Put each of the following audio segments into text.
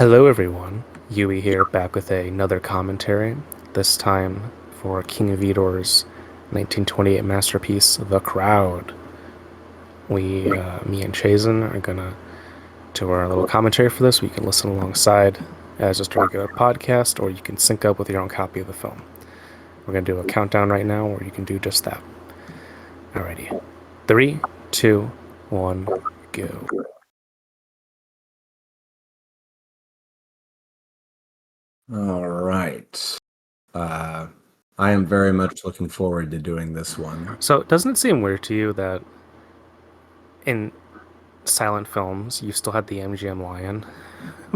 Hello, everyone. Yui here, back with another commentary. This time for King Vidor's 1928 masterpiece, The Crowd. Me and Chazen, are gonna do our little commentary for this. We can listen alongside as just a regular podcast, or you can sync up with your own copy of the film. We're gonna do a countdown right now, or you can do just that. Alrighty, 3, 2, 1, go. All right. Uh, I am very much looking forward to doing this one. So, doesn't it seem weird to you that in silent films, you still had the MGM lion,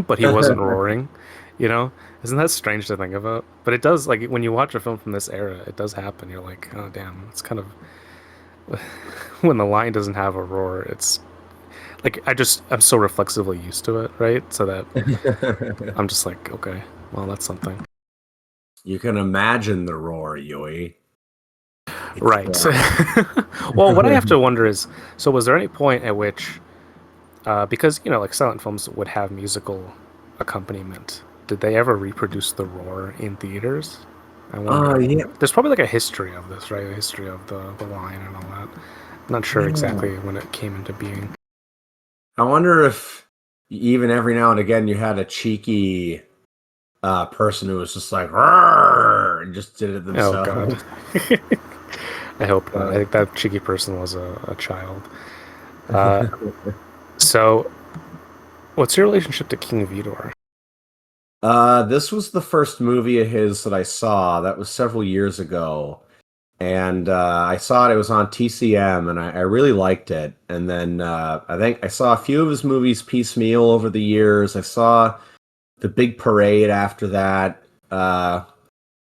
but he wasn't roaring. You know, isn't that strange to think about? But it does. Like when you watch a film from this era, it does happen. You're like, oh damn, it's kind of when the lion doesn't have a roar. It's like I'm so reflexively used to it, right? So that I'm just like, okay, well that's something. You can imagine the roar, Yui. Right. Well, what I have to wonder is, so was there any point at which, because like silent films would have musical accompaniment, did they ever reproduce the roar in theaters? I wonder. Yeah. There's probably like a history of this, right? A history of the line and all that. I'm not sure exactly when it came into being. I wonder if even every now and again you had a cheeky person who was just like, "Roar," and just did it themselves. Oh god. I hope not. I think that cheeky person was a child. So, what's your relationship to King Vidor? This was the first movie of his that I saw. That was several years ago. And I saw it was on TCM, and I really liked it. And then I think I saw a few of his movies piecemeal over the years. I saw The Big Parade after that,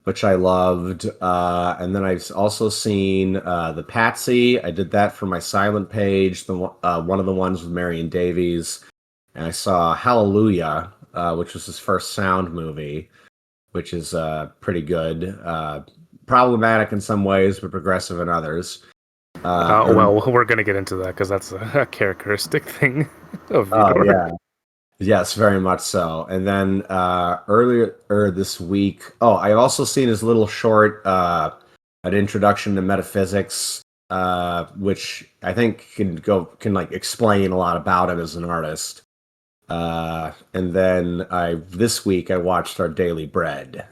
which I loved. And then I've also seen The Patsy. I did that for my silent page, one of the ones with Marion Davies. And I saw Hallelujah, which was his first sound movie, which is pretty good. Problematic in some ways, but progressive in others. Well, we're going to get into that because that's a characteristic thing of Vidor. Oh, yeah. Yes, very much so. And then earlier this week, I've also seen his little short, An Introduction to Metaphysics, which I think can like explain a lot about him as an artist. And then this week I watched Our Daily Bread,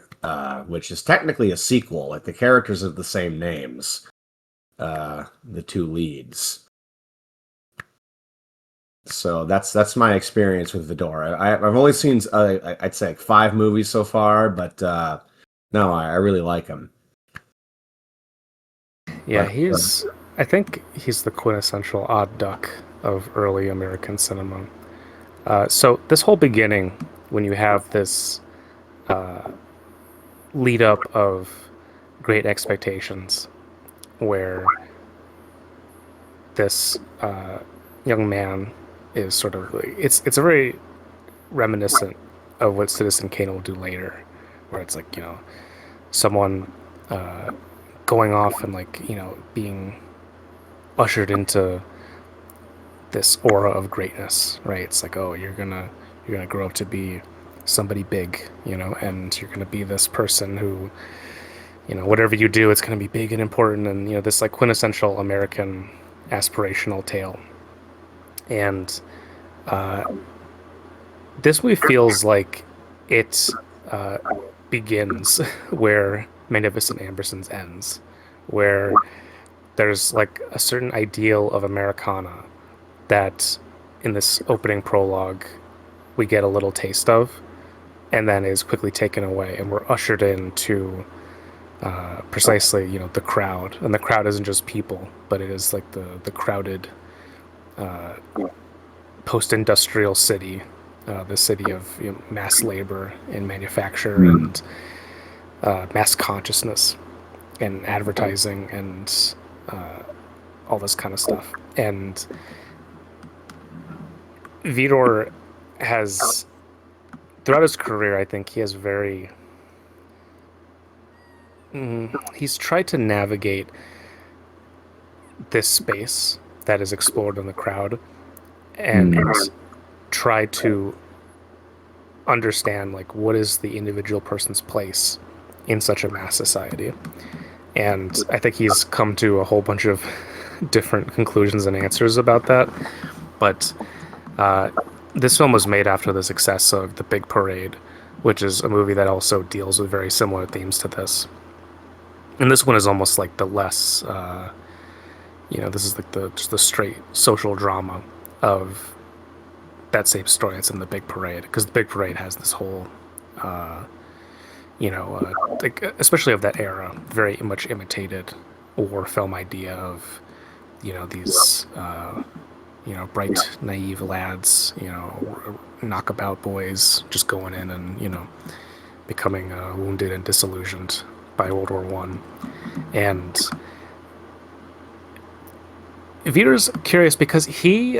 which is technically a sequel. Like the characters have the same names, the two leads. So that's my experience with Vidor. I've only seen I'd say like 5 movies so far, but no, I really like him. Yeah, I think he's the quintessential odd duck of early American cinema. So this whole beginning, when you have this lead up of Great Expectations, where this young man is sort of it's a very reminiscent of what Citizen Kane will do later, where it's like someone going off and being ushered into this aura of greatness, right? It's like, oh, you're gonna grow up to be somebody big, and you're gonna be this person who, whatever you do, it's gonna be big and important, and this like quintessential American aspirational tale. And this movie feels like it begins where Magnificent Ambersons ends, where there's like a certain ideal of Americana that in this opening prologue we get a little taste of, and then is quickly taken away, and we're ushered into precisely the crowd. And the crowd isn't just people, but it is like the crowded post-industrial city, the city of mass labor and manufacture and mass consciousness and advertising and all this kind of stuff. And Vidor has, throughout his career, I think he has he's tried to navigate this space that is explored in the crowd and try to understand like what is the individual person's place in such a mass society. And I think he's come to a whole bunch of different conclusions and answers about that. But uh, this film was made after the success of The Big Parade, which is a movie that also deals with very similar themes to this. And this one is almost like the less, this is like the just the straight social drama of that same story that's in The Big Parade, because The Big Parade has this whole, like especially of that era, very much imitated war film idea of, these, bright, naive lads, knockabout boys just going in and, becoming wounded and disillusioned by World War One. And Vitor's curious because he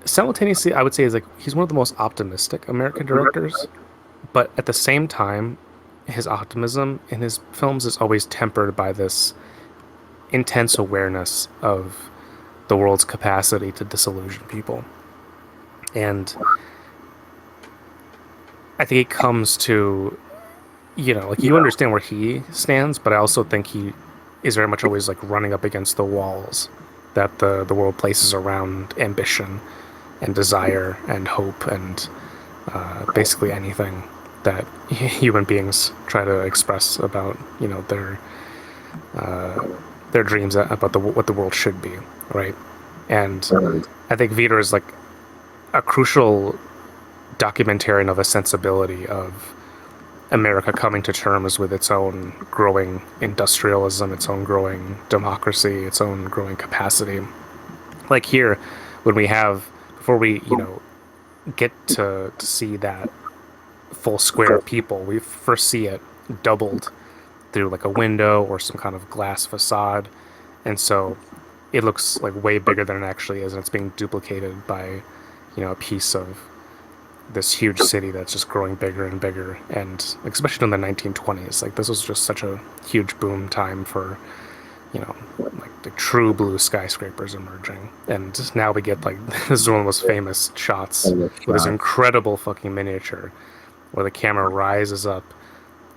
simultaneously, I would say, is like he's one of the most optimistic American directors, but at the same time, his optimism in his films is always tempered by this intense awareness of the world's capacity to disillusion people. And I think it comes to, like you understand where he stands, but I also think he is very much always like running up against the walls that the world places around ambition and desire and hope and basically anything that human beings try to express about their dreams about what the world should be, right? And I think Vitor is like a crucial documentarian of a sensibility of America coming to terms with its own growing industrialism, its own growing democracy, its own growing capacity. Like here, when we have, before we, get to see that full square of people, we first see it doubled through like a window or some kind of glass facade. And so it looks like way bigger than it actually is, and it's being duplicated by, a piece of this huge city that's just growing bigger and bigger. And especially in the 1920s, like this was just such a huge boom time for, like the true blue skyscrapers emerging. And now we get like this is one of the most famous shots with this incredible fucking miniature where the camera rises up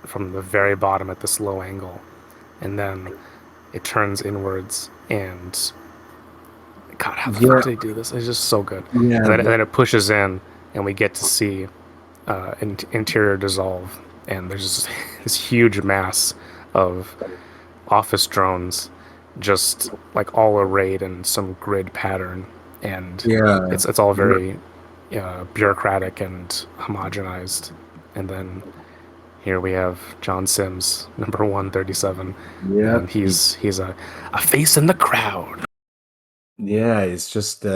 from the very bottom at this low angle, and then it turns inwards. And God, how the fuck did he do this? It's just so good. Yeah. And then it pushes in, and we get to see interior dissolve, and there's just this huge mass of office drones, just like all arrayed in some grid pattern, and it's all very bureaucratic and homogenized. And then here we have John Sims, number 137, and he's a face in the crowd. Yeah, it's just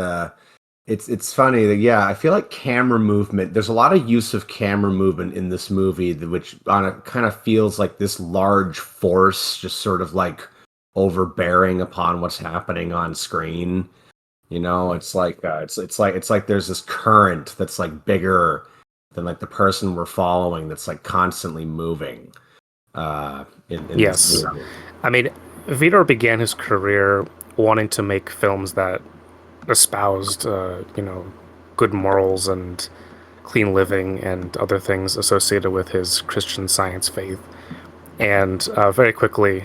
it's funny that I feel like camera movement. There's a lot of use of camera movement in this movie, which on a kind of feels like this large force, just sort of like overbearing upon what's happening on screen. It's like it's like there's this current that's like bigger than like the person we're following, that's like constantly moving. In Yes, this movie. I mean, Vidor began his career wanting to make films that espoused, good morals and clean living and other things associated with his Christian Science faith. And very quickly,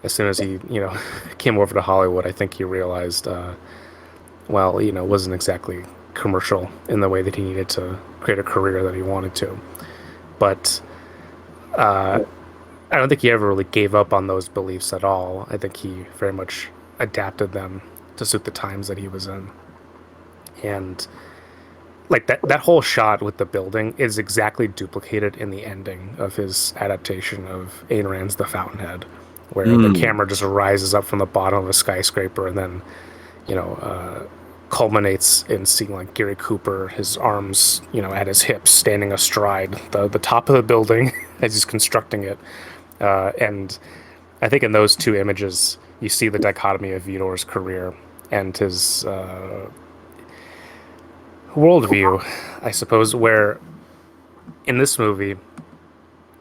as soon as he, came over to Hollywood, I think he realized, it wasn't exactly commercial in the way that he needed to create a career that he wanted to. But I don't think he ever really gave up on those beliefs at all. I think he very much adapted them to suit the times that he was in. And like that whole shot with the building is exactly duplicated in the ending of his adaptation of Ayn Rand's The Fountainhead, where the camera just rises up from the bottom of a skyscraper and then, culminates in seeing like Gary Cooper, his arms, at his hips, standing astride the top of the building as he's constructing it. And I think in those two images, you see the dichotomy of Vidor's career and his worldview, I suppose, where in this movie,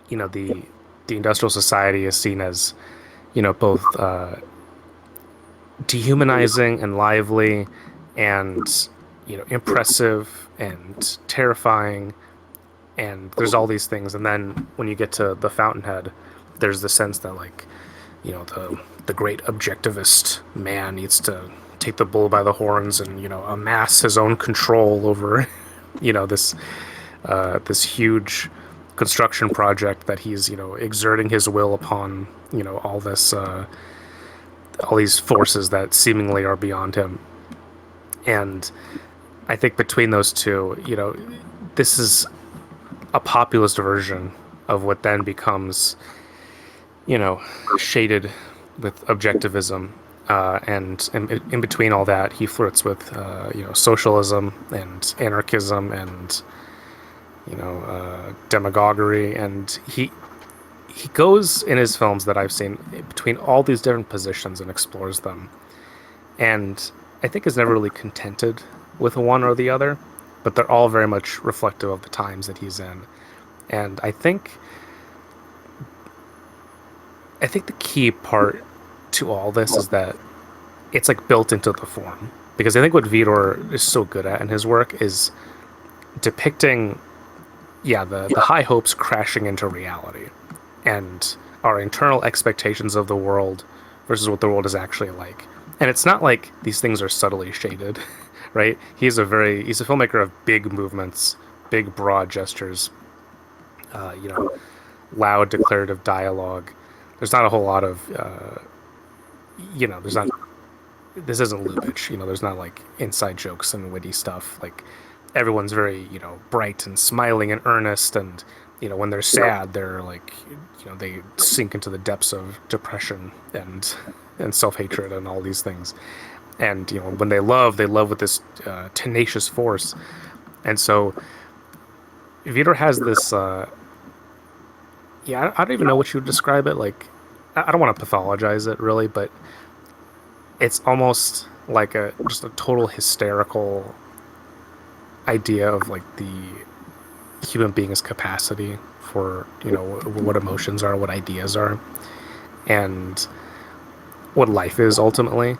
the industrial society is seen as, both dehumanizing and lively, and impressive and terrifying, and there's all these things. And then when you get to the Fountainhead, there's the sense that like the great objectivist man needs to take the bull by the horns and amass his own control over this this huge construction project that he's exerting his will upon all these forces that seemingly are beyond him. And I think between those two, this is a populist version of what then becomes, shaded with objectivism. And in between all that, he flirts with, socialism and anarchism and, demagoguery. And he goes in his films that I've seen between all these different positions and explores them. And I think is never really contented with one or the other, but they're all very much reflective of the times that he's in. And I think the key part to all this is that it's like built into the form. Because I think what Vidor is so good at in his work is depicting, the high hopes crashing into reality and our internal expectations of the world versus what the world is actually like. And it's not like these things are subtly shaded, right? He's a filmmaker of big movements, big broad gestures, loud declarative dialogue. There's not a whole lot of, there's not. This isn't Lubitsch, There's not like inside jokes and witty stuff. Like everyone's very, bright and smiling and earnest, and when they're sad, they're like, they sink into the depths of depression and self hatred and all these things. And when they love with this tenacious force. And so Vidor has this. I don't even know what you would describe it like. I don't want to pathologize it really, but it's almost like just a total hysterical idea of like the human being's capacity for what emotions are, what ideas are, and what life is ultimately.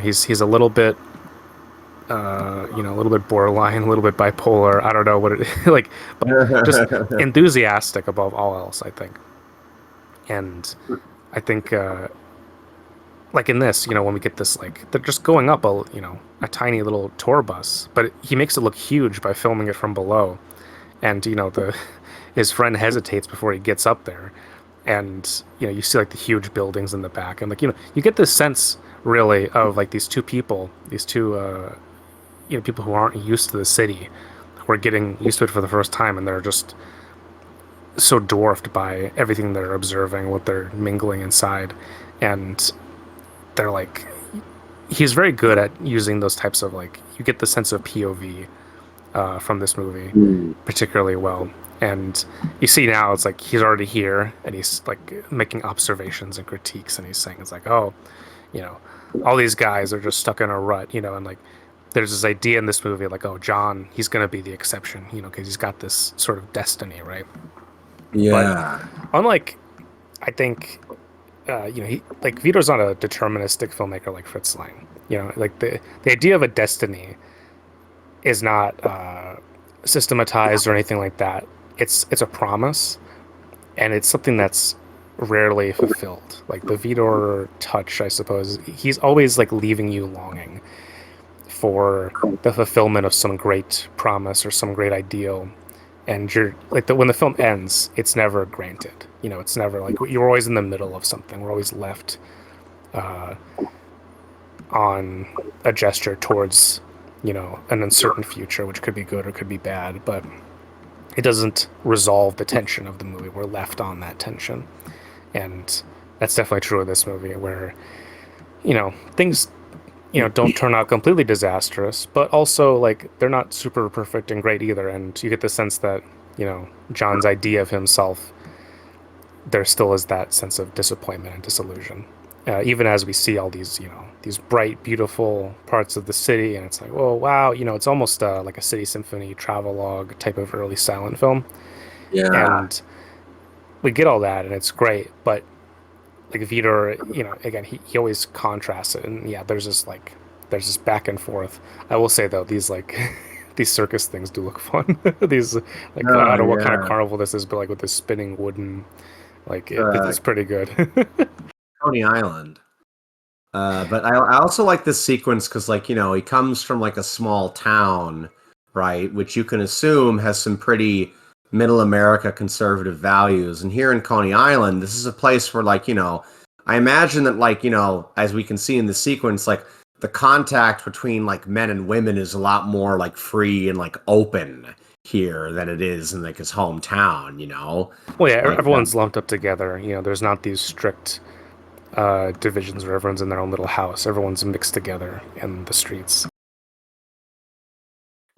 He's a little bit a little bit borderline, a little bit bipolar. I don't know what it like, but just enthusiastic above all else, I think. And I think like in this, when we get this, like they're just going up a tiny little tour bus, but he makes it look huge by filming it from below. And the his friend hesitates before he gets up there, and you see like the huge buildings in the back, and like you get this sense really of like these two people, these two people who aren't used to the city, who are getting used to it for the first time, and they're just so dwarfed by everything they're observing, what they're mingling inside. And they're like, he's very good at using those types of like, you get the sense of POV from this movie particularly well. And you see now it's like he's already here and he's like making observations and critiques, and he's saying it's like, oh, all these guys are just stuck in a rut, and like there's this idea in this movie like, oh, John, he's gonna be the exception, because he's got this sort of destiny, right? Yeah. But unlike, I think, he like Vidor's not a deterministic filmmaker like Fritz Lang. Like the idea of a destiny is not systematized or anything like that. It's a promise, and it's something that's rarely fulfilled. Like the Vidor touch, I suppose, he's always like leaving you longing for the fulfillment of some great promise or some great ideal. And you're like when the film ends, it's never granted. It's never like you're always in the middle of something. We're always left on a gesture towards an uncertain future, which could be good or could be bad, but it doesn't resolve the tension of the movie. We're left on that tension, and that's definitely true of this movie, where things don't turn out completely disastrous, but also like they're not super perfect and great either. And you get the sense that John's idea of himself, there still is that sense of disappointment and disillusion, even as we see all these these bright, beautiful parts of the city, and it's like, oh wow, it's almost like a city symphony travelogue type of early silent film. Yeah. And we get all that, and it's great, but like Vidor, again, he always contrasts it, and there's this like there's this back and forth. I will say though, these like these circus things do look fun. These like I Oh don't know what kind of yeah, carnival this is, but like with this spinning wooden, like uh, it's pretty good. Coney Island. But I also like this sequence because, like, he comes from like a small town, right? Which you can assume has some pretty middle America conservative values. And here in Coney Island, this is a place where, like, I imagine that, like, as we can see in the sequence, like, the contact between like men and women is a lot more like free and like open here than it is in like his hometown. Well, yeah, Like, everyone's lumped up together. There's not these strict divisions where everyone's in their own little house. Everyone's mixed together in the streets.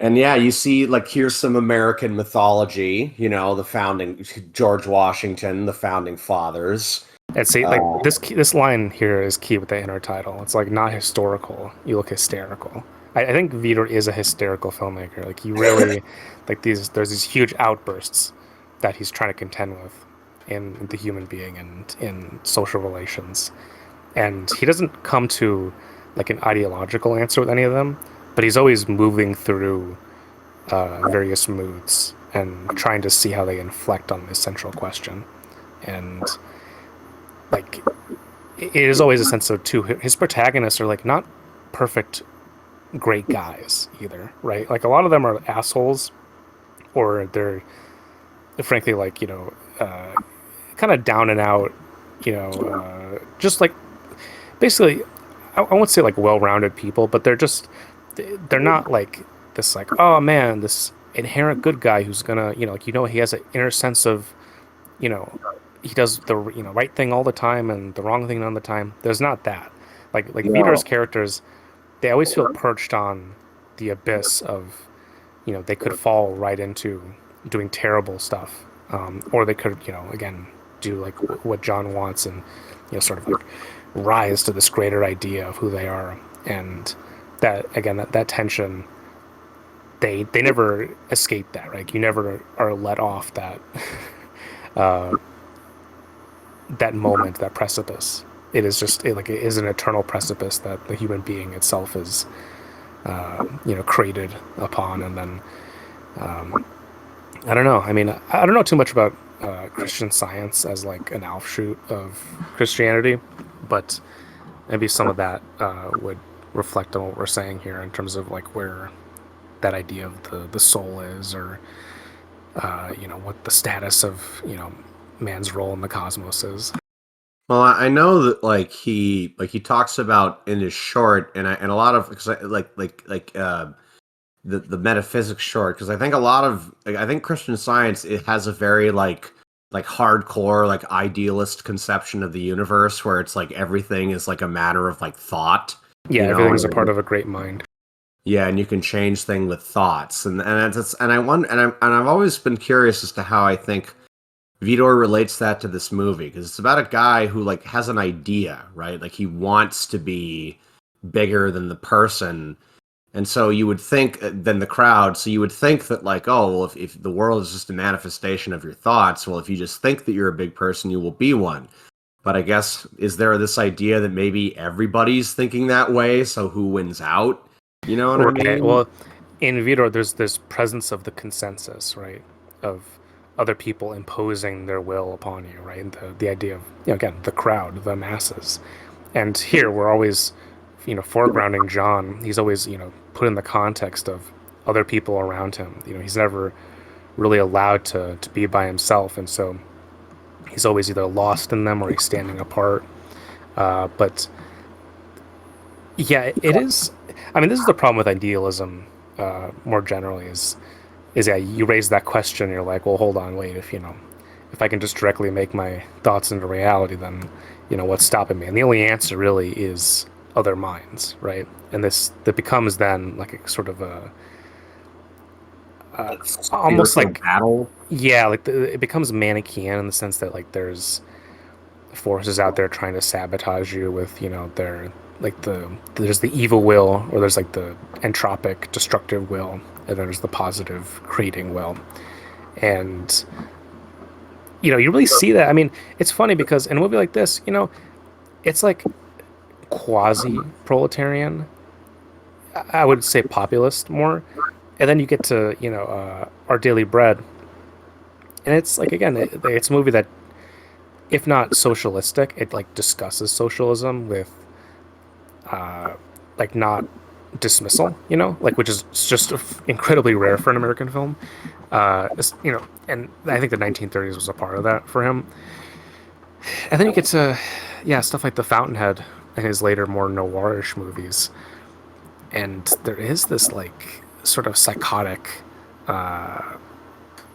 and yeah, you see, like, here's some American mythology, the founding, George Washington, the founding fathers. And see, like Uh, this line here is key with the inner title. It's like not historical. You look hysterical. I think Vitor is a hysterical filmmaker. Like he really, like there's these huge outbursts that he's trying to contend with in the human being and in social relations. And he doesn't come to like an ideological answer with any of them, but he's always moving through various moods and trying to see how they inflect on this central question. And like it is always a sense of too his protagonists are like not perfect great guys either, right? Like a lot of them are assholes or they're frankly like kind of down and out, just like basically I won't say like well-rounded people, but they're not like this like oh man this inherent good guy who's gonna like he has an inner sense of you know he does the right thing all the time and the wrong thing none of the time. There's not that. Like Vitor's no. characters, they always feel perched on the abyss of they could fall right into doing terrible stuff, or they could again do like what John wants and sort of like rise to this greater idea of who they are and that again that tension they never escape that, right? You never are let off that that moment, that precipice. It is just it is an eternal precipice that the human being itself is created upon. And then I don't know. I mean, I don't know too much about Christian Science as like an offshoot of Christianity, but maybe some of that would reflect on what we're saying here in terms of like where that idea of the soul is, or what the status of man's role in the cosmos is. Well, I know that, like he talks about in his short, and a lot of, because the metaphysics short, because I think a lot of, like, I think Christian Science, it has a very like hardcore, like, idealist conception of the universe, where it's like everything is like a matter of like thought, Yeah, everything's a part of a great mind. yeah, and you can change things with thoughts, and I wonder, and I've always been curious as to how I think Vitor relates that to this movie, because it's about a guy who, like, has an idea, right? Like, he wants to be bigger than the person, and so you would think, than the crowd. So you would think that, like, oh, well, if the world is just a manifestation of your thoughts, well, if you just think that you're a big person, you will be one. But I guess, is there this idea that maybe everybody's thinking that way? So who wins out? You know what I Right. mean? Well, in Vitor, there's this presence of the consensus, right? Of other people imposing their will upon you, right? And the idea of again the crowd, the masses. And here we're always foregrounding John. He's always put in the context of other people around him. He's never really allowed to be by himself, and so he's always either lost in them or he's standing apart. But yeah, it is. I mean, this is the problem with idealism more generally. Is yeah, you raise that question, you're like, well, hold on, wait. If I can just directly make my thoughts into reality, then what's stopping me? And the only answer really is other minds, right? And this that becomes then like a sort of a almost Spiritual like battle. yeah, like it becomes Manichaean in the sense that like there's forces out there trying to sabotage you with their like there's the evil will, or there's like the entropic destructive will, and then there's the positive creating will. And you really see that. I mean, it's funny because in a movie like this, it's like quasi proletarian, I would say populist more. And then you get to, Our Daily Bread, and it's like, again, it's a movie that, if not socialistic, it like discusses socialism with like not dismissal, like, which is just incredibly rare for an American film. And I think the 1930s was a part of that for him. And then you get to, yeah, stuff like The Fountainhead and his later more noirish movies. And there is this like sort of psychotic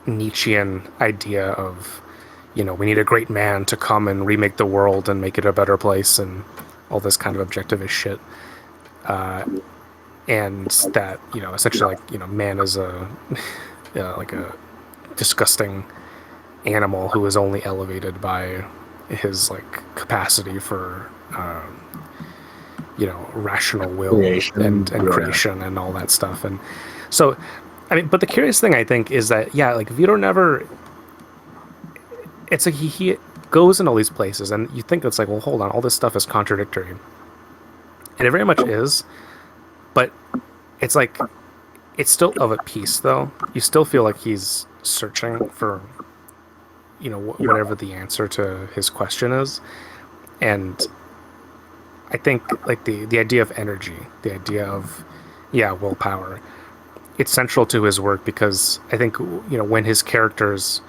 Nietzschean idea of, we need a great man to come and remake the world and make it a better place and all this kind of objectivist shit. And that, essentially, like, man is a like a disgusting animal who is only elevated by his like capacity for rational will Creation. and Yeah. creation and all that stuff. And so, I mean, but the curious thing, I think, is that, yeah, like, Vito never, it's like he goes in all these places, and you think it's like, well, hold on, all this stuff is contradictory, and it very much is, but it's like, it's still of a piece, though. You still feel like he's searching for, whatever the answer to his question is. And I think, like, the idea of energy, the idea of, yeah, willpower, it's central to his work, because I think, when his characters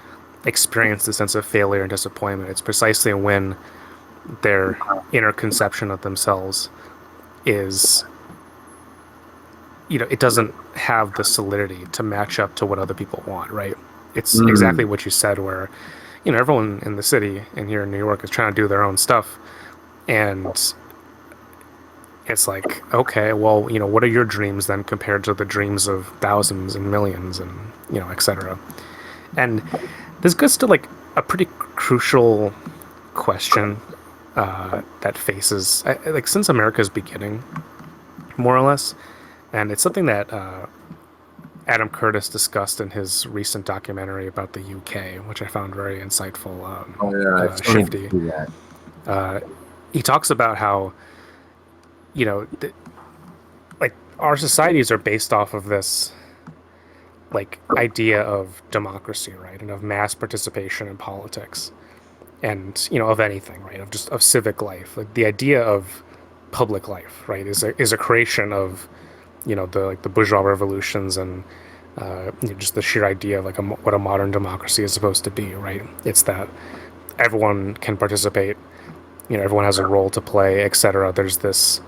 experience the sense of failure and disappointment, it's precisely when their inner conception of themselves is, it doesn't have the solidity to match up to what other people want, right? It's exactly Mm. what you said, where, everyone in the city and here in New York is trying to do their own stuff. And it's like, okay, well, what are your dreams then compared to the dreams of thousands and millions and, et cetera? And this goes to like a pretty crucial question that faces, like, since America's beginning, more or less. And it's something that Adam Curtis discussed in his recent documentary about the UK, which I found very insightful, Oh yeah, I still need to shifty. see that. He talks about how, you know, th- like, our societies are based off of this like idea of democracy, right, and of mass participation in politics, and, of anything, right, of just of civic life. Like, the idea of public life, right, is a creation of, the bourgeois revolutions, and just the sheer idea of like what a modern democracy is supposed to be, right? It's that everyone can participate, everyone has a role to play, etc. There's this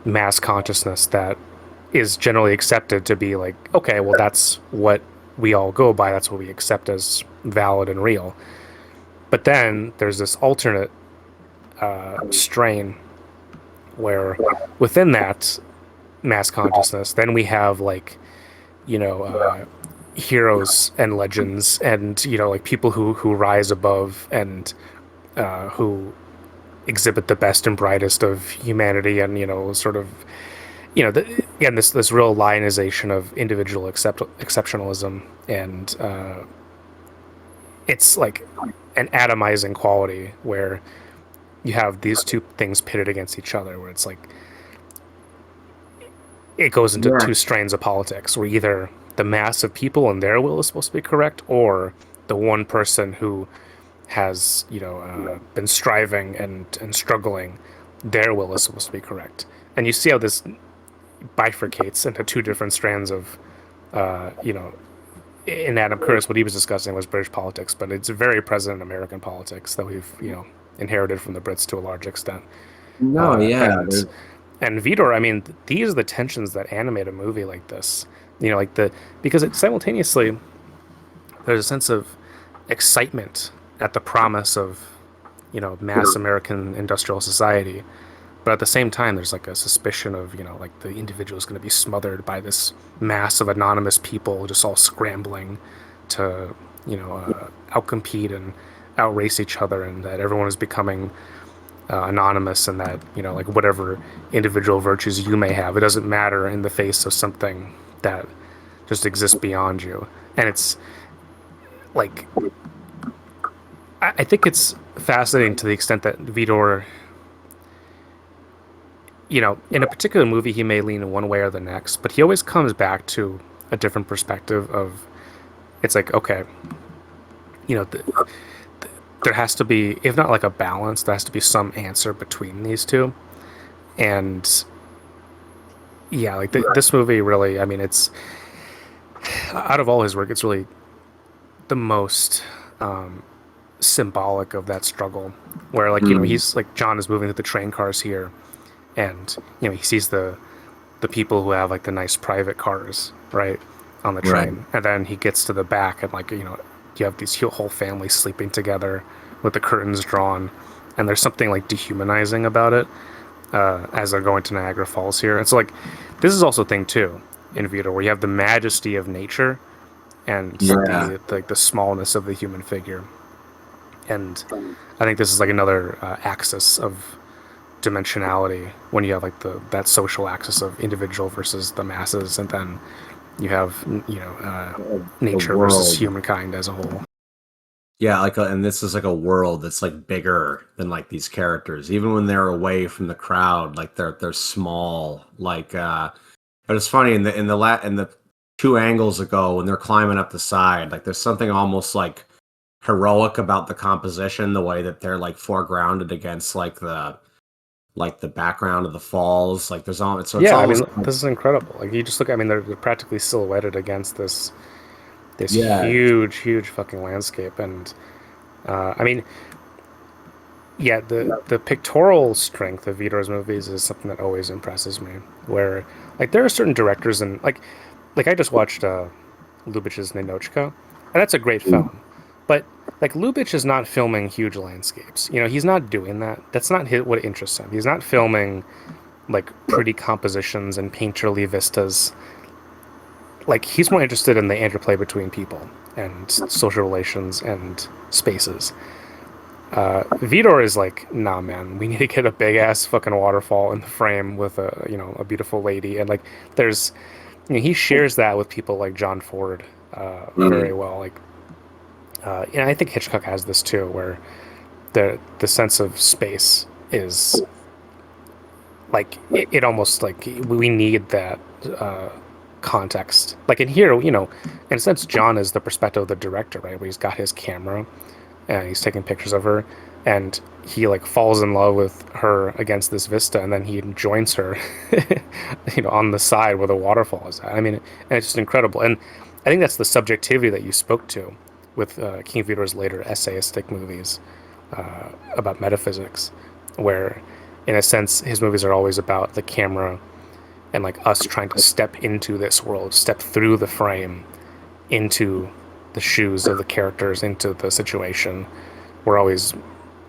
mass consciousness that is generally accepted to be like, okay, well, that's what we all go by, that's what we accept as valid and real. But then there's this alternate strain where, within that mass consciousness, then we have like, you know uh, heroes and legends, and, like, people who rise above, and who exhibit the best and brightest of humanity, and, sort of, again, this real lionization of individual exceptionalism, and it's like an atomizing quality where you have these two things pitted against each other, where it's like it goes into Yeah. two strains of politics, where either the mass of people and their will is supposed to be correct, or the one person who has, been striving and struggling, their will is supposed to be correct. And you see how this bifurcates into two different strands of, in Adam Curtis, what he was discussing was British politics, but it's very present in American politics that we've, inherited from the Brits to a large extent. No, yeah. And Vidor, I mean, these are the tensions that animate a movie like this. Like, because it simultaneously, there's a sense of excitement at the promise of, mass American industrial society, but at the same time, there's like a suspicion of, like, the individual is going to be smothered by this mass of anonymous people just all scrambling to, outcompete and outrace each other, and that everyone is becoming anonymous, and that, like, whatever individual virtues you may have, it doesn't matter in the face of something that just exists beyond you. And it's like, I think it's fascinating to the extent that Vidor in a particular movie, he may lean in one way or the next, but he always comes back to a different perspective of it's like, okay, you know, there has to be, if not like a balance, there has to be some answer between these two. And yeah, like this movie really, I mean, it's out of all his work, it's really the most symbolic of that struggle. Where like Mm, he's like John is moving through the train cars here, and he sees the people who have like the nice private cars, right, on the right. train, and then he gets to the back and like you have these whole families sleeping together with the curtains drawn, and there's something like dehumanizing about it as they're going to Niagara Falls here. It's like this is also a thing too in Vito where you have the majesty of nature and Yeah. the smallness of the human figure, and I think this is like another axis of dimensionality when you have like that social axis of individual versus the masses, and then you have The nature versus world. humankind as a whole. Yeah, and this is like a world that's like bigger than like these characters. Even when they're away from the crowd, like they're small. But it's funny in the two angles ago when they're climbing up the side, like there's something almost like heroic about the composition, the way that they're like foregrounded against like the background of the falls. Like there's all so it's Yeah, I almost mean like, this is incredible. Like you just look, I mean they're practically silhouetted against this yeah. huge fucking landscape, and I mean yeah, the pictorial strength of Vitor's movies is something that always impresses me. Where like there are certain directors and like I just watched Lubitsch's Ninochka, and that's a great film. But like Lubitsch is not filming huge landscapes. He's not doing that. That's not what interests him. He's not filming like pretty compositions and painterly vistas. Like he's more interested in the interplay between people and social relations and spaces. Vidor is like, nah, man, we need to get a big ass fucking waterfall in the frame with a beautiful lady, and like, there's, he shares that with people like John Ford, very Mm. well. Like, and I think Hitchcock has this too, where the sense of space is like it almost like we need that uh, context. Like in here, in a sense, John is the perspective of the director, right? Where he's got his camera and he's taking pictures of her, and he like falls in love with her against this vista, and then he joins her, on the side where the waterfall is at. I mean, and it's just incredible. And I think that's the subjectivity that you spoke to with King Vidor's later essayistic movies about metaphysics, where, in a sense, his movies are always about the camera and like us trying to step into this world, step through the frame into the shoes of the characters, into the situation. We're always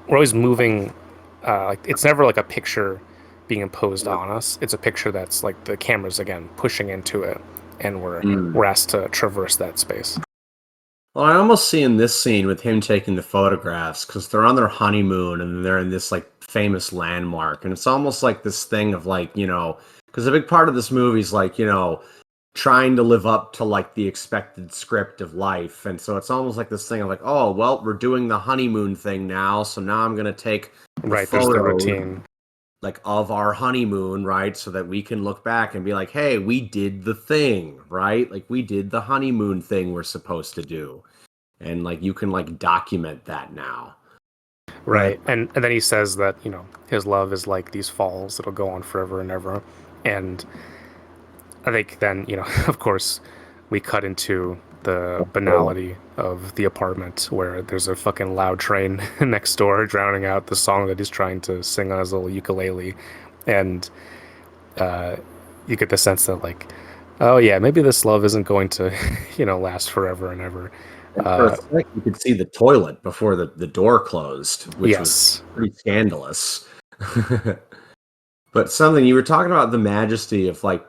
we're always moving. Like it's never like a picture being imposed on us. It's a picture that's like the camera's again pushing into it, and we're Mm. asked to traverse that space. Well, I almost see in this scene with him taking the photographs because they're on their honeymoon and they're in this like famous landmark, and it's almost like this thing of like because a big part of this movie is like trying to live up to like the expected script of life, and so it's almost like this thing of like, oh well, we're doing the honeymoon thing now, so now I'm gonna take the Right? There's the photos routine. like of our honeymoon, right? So that we can look back and be like, hey, we did the thing, right? Like we did the honeymoon thing we're supposed to do. And like you can like document that now. But Right. And then he says that, his love is like these falls that'll go on forever and ever. And I think then, of course, we cut into the banality of the apartment where there's a fucking loud train next door drowning out the song that he's trying to sing on his little ukulele. And you get the sense that, like, oh, yeah, maybe this love isn't going to, last forever and ever. for a Uh, sec, you could see the toilet before the door closed, which was yes. pretty scandalous. But something you were talking about the majesty of like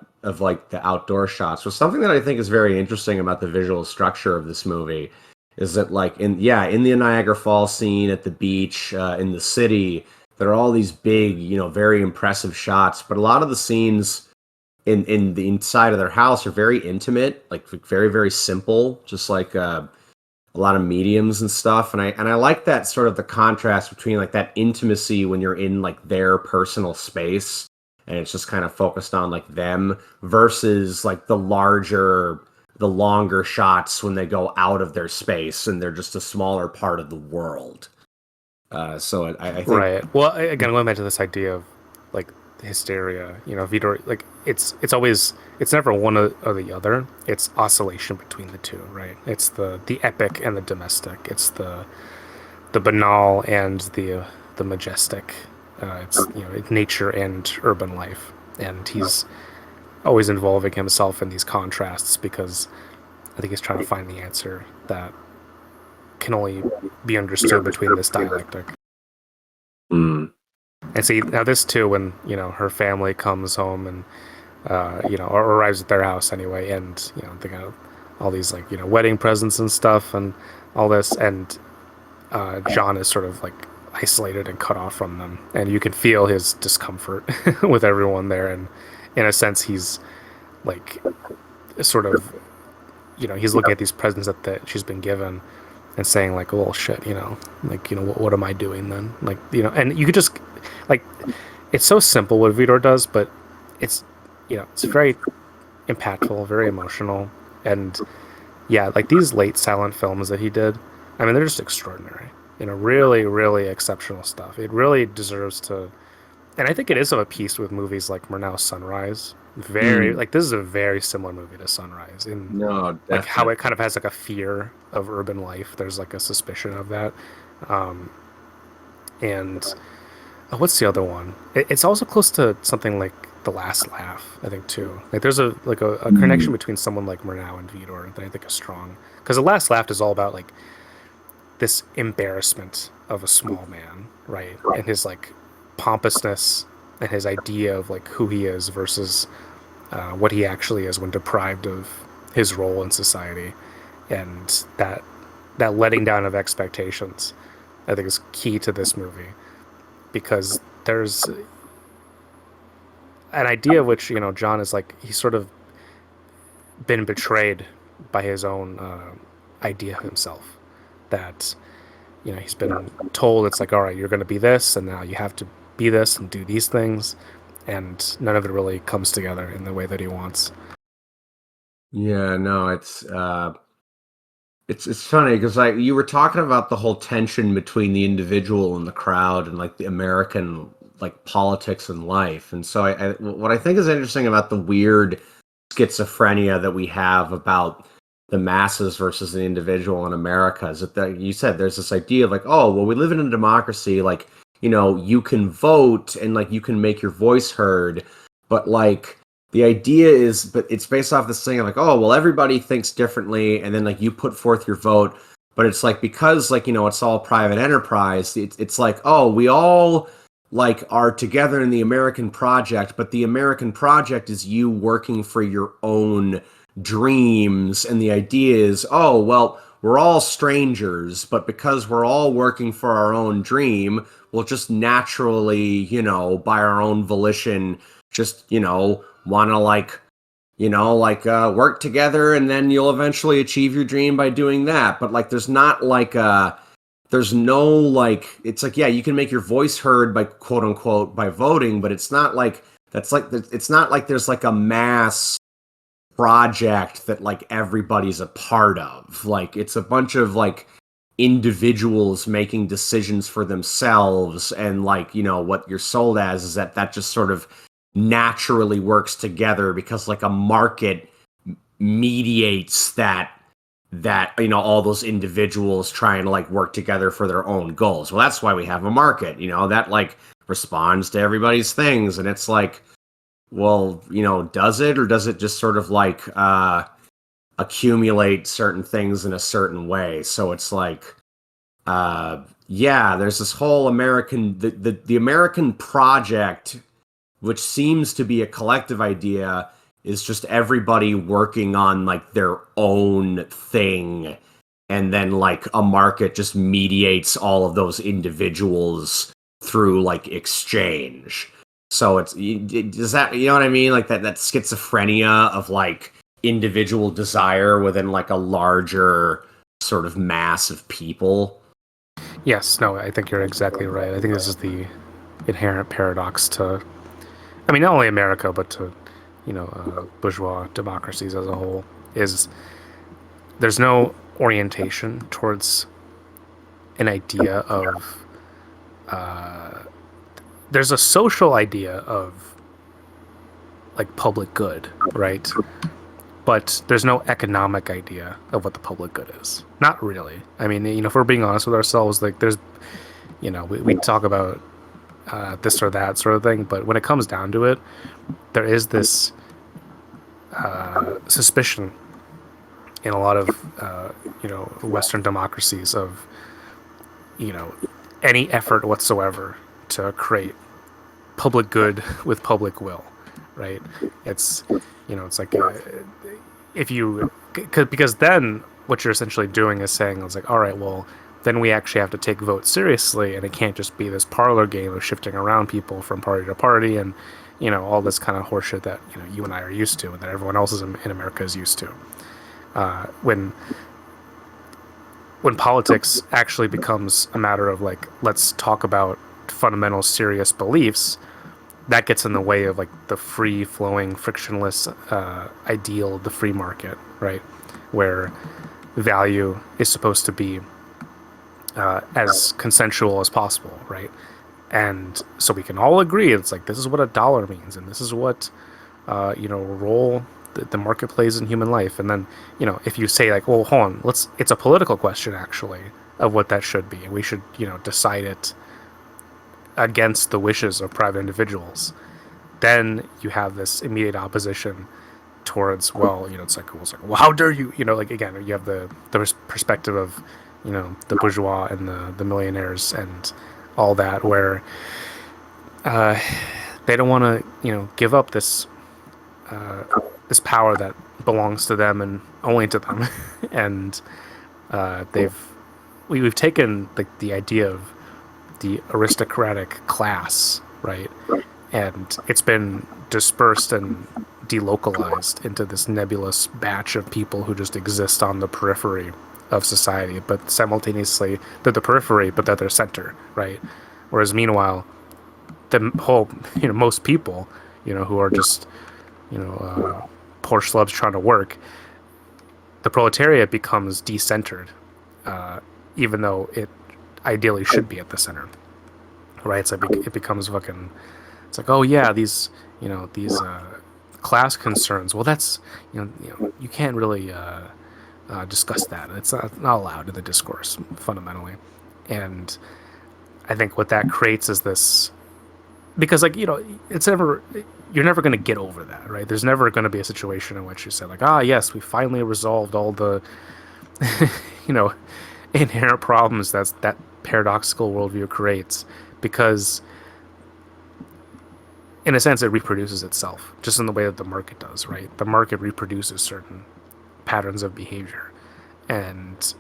the outdoor shots was something that I think is very interesting about the visual structure of this movie. Is that like in the Niagara Falls scene at the beach in the city, there are all these big very impressive shots, but a lot of the scenes in the inside of their house are very intimate, like very simple, just like a lot of mediums and stuff. And I like that sort of the contrast between like that intimacy when you're in like their personal space, and it's just kind of focused on like them versus like the longer shots when they go out of their space and they're just a smaller part of the world. I think. Right. Well, again, going back to this idea of like hysteria, Vidor, like it's never one or the other. It's oscillation between the two, right? It's the epic and the domestic. It's the banal and the majestic. It's it's nature and urban life, and he's always involving himself in these contrasts because I think he's trying to find the answer that can only be understood between this dialectic. Mm, And see now this too, when her family comes home and or arrives at their house anyway, and they got all these like wedding presents and stuff and all this, and John is sort of like isolated and cut off from them, and you can feel his discomfort with everyone there, and in a sense, he's like sort of he's looking at these presents that she's been given and saying like, "Oh shit," like what am I doing then? Like and you could just like it's so simple what Vidor does, but it's it's very impactful, very emotional, and yeah, like these late silent films that he did, I mean, they're just extraordinary. Really, really exceptional stuff. It really deserves to, and I think it is of a piece with movies like Murnau's Sunrise. Very mm, like this is a very similar movie to Sunrise in no, like how it definitely. kind of has like a fear of urban life. There's like a suspicion of that, um, and what's the other one? It's also close to something like The Last Laugh, I think too. Like there's a connection Mm, between someone like Murnau and Vidor that I think is strong. Because The Last Laugh is all about like this embarrassment of a small man, right? And his like pompousness and his idea of like who he is versus what he actually is when deprived of his role in society, and that letting down of expectations, I think, is key to this movie because there's an idea of which John is like he's sort of been betrayed by his own idea of himself that he's been told it's like, all right, you're going to be this and now you have to be this and do these things, and none of it really comes together in the way that he wants. yeah, no, it's funny because like you were talking about the whole tension between the individual and the crowd and like the American like politics and life. And so what I think is interesting about the weird schizophrenia that we have about the masses versus the individual in America is that you said there's this idea of like, oh, well, we live in a democracy, like, you can vote and like you can make your voice heard, but like the idea is, but it's based off this thing of like, oh, well, everybody thinks differently, and then like you put forth your vote, but it's like because like it's all private enterprise, it's like, oh, we all like are together in the American project, but the American project is you working for your own dreams, and the idea is, oh, well, we're all strangers, but because we're all working for our own dream, we'll just naturally, by our own volition, just, want to like, work together, and then you'll eventually achieve your dream by doing that. But like, there's no like, it's like, yeah, you can make your voice heard by quote unquote by voting, but it's not like it's not like there's like a mass project that like everybody's a part of. Like it's a bunch of like individuals making decisions for themselves, and like what you're sold as is that just sort of naturally works together because like a market mediates that all those individuals trying to like work together for their own goals. Well, that's why we have a market, that like responds to everybody's things. And it's like, well, does it, or does it just sort of like accumulate certain things in a certain way? So it's like, yeah, there's this whole the American project, which seems to be a collective idea, is just everybody working on like their own thing, and then like a market just mediates all of those individuals through like exchange. So does that, you know what I mean, like that schizophrenia of like individual desire within like a larger sort of mass of people. Yes, no, I think you're exactly right. I think this is the inherent paradox to I mean, not only America, but to, bourgeois democracies as a whole, is there's no orientation towards an idea of, there's a social idea of like public good, right? But there's no economic idea of what the public good is. Not really. I mean, if we're being honest with ourselves, like there's, we talk about this or that sort of thing, but when it comes down to it, there is this suspicion in a lot of, Western democracies of, you know, any effort whatsoever to create public good with public will, right? It's, it's like if you, because then what you're essentially doing is saying, it's like, all right, well, then we actually have to take votes seriously, and it can't just be this parlor game of shifting around people from party to party, and all this kind of horseshit that you and I are used to, and that everyone else in America is used to. When politics actually becomes a matter of like, let's talk about fundamental serious beliefs, that gets in the way of like the free flowing frictionless ideal of the free market, right, where value is supposed to be as consensual as possible, right? And so we can all agree it's like, this is what a dollar means, and this is what role the market plays in human life. And then if you say like, well, hold on, it's a political question actually of what that should be, and we should decide it against the wishes of private individuals, then you have this immediate opposition towards, well, well, how dare you, like, again, you have the perspective of the bourgeois and the millionaires and all that, where they don't want to give up this power that belongs to them and only to them. And we've taken the idea of the aristocratic class, right, and it's been dispersed and delocalized into this nebulous batch of people who just exist on the periphery of society, but simultaneously they're the periphery, but they're their center, right? Whereas meanwhile, the whole, most people, who are just, poor schlubs trying to work, the proletariat becomes decentered, even though it ideally should be at the center, right? It's like it becomes fucking. It's like, oh yeah, these class concerns. Well, that's you can't really discuss that. It's not allowed in the discourse fundamentally, and I think what that creates is this, because like it's never, you're never going to get over that, right? There's never going to be a situation in which you say like, ah yes, we finally resolved all the you know inherent problems that paradoxical worldview creates, because in a sense it reproduces itself just in the way that the market does, right? The market reproduces certain patterns of behavior, and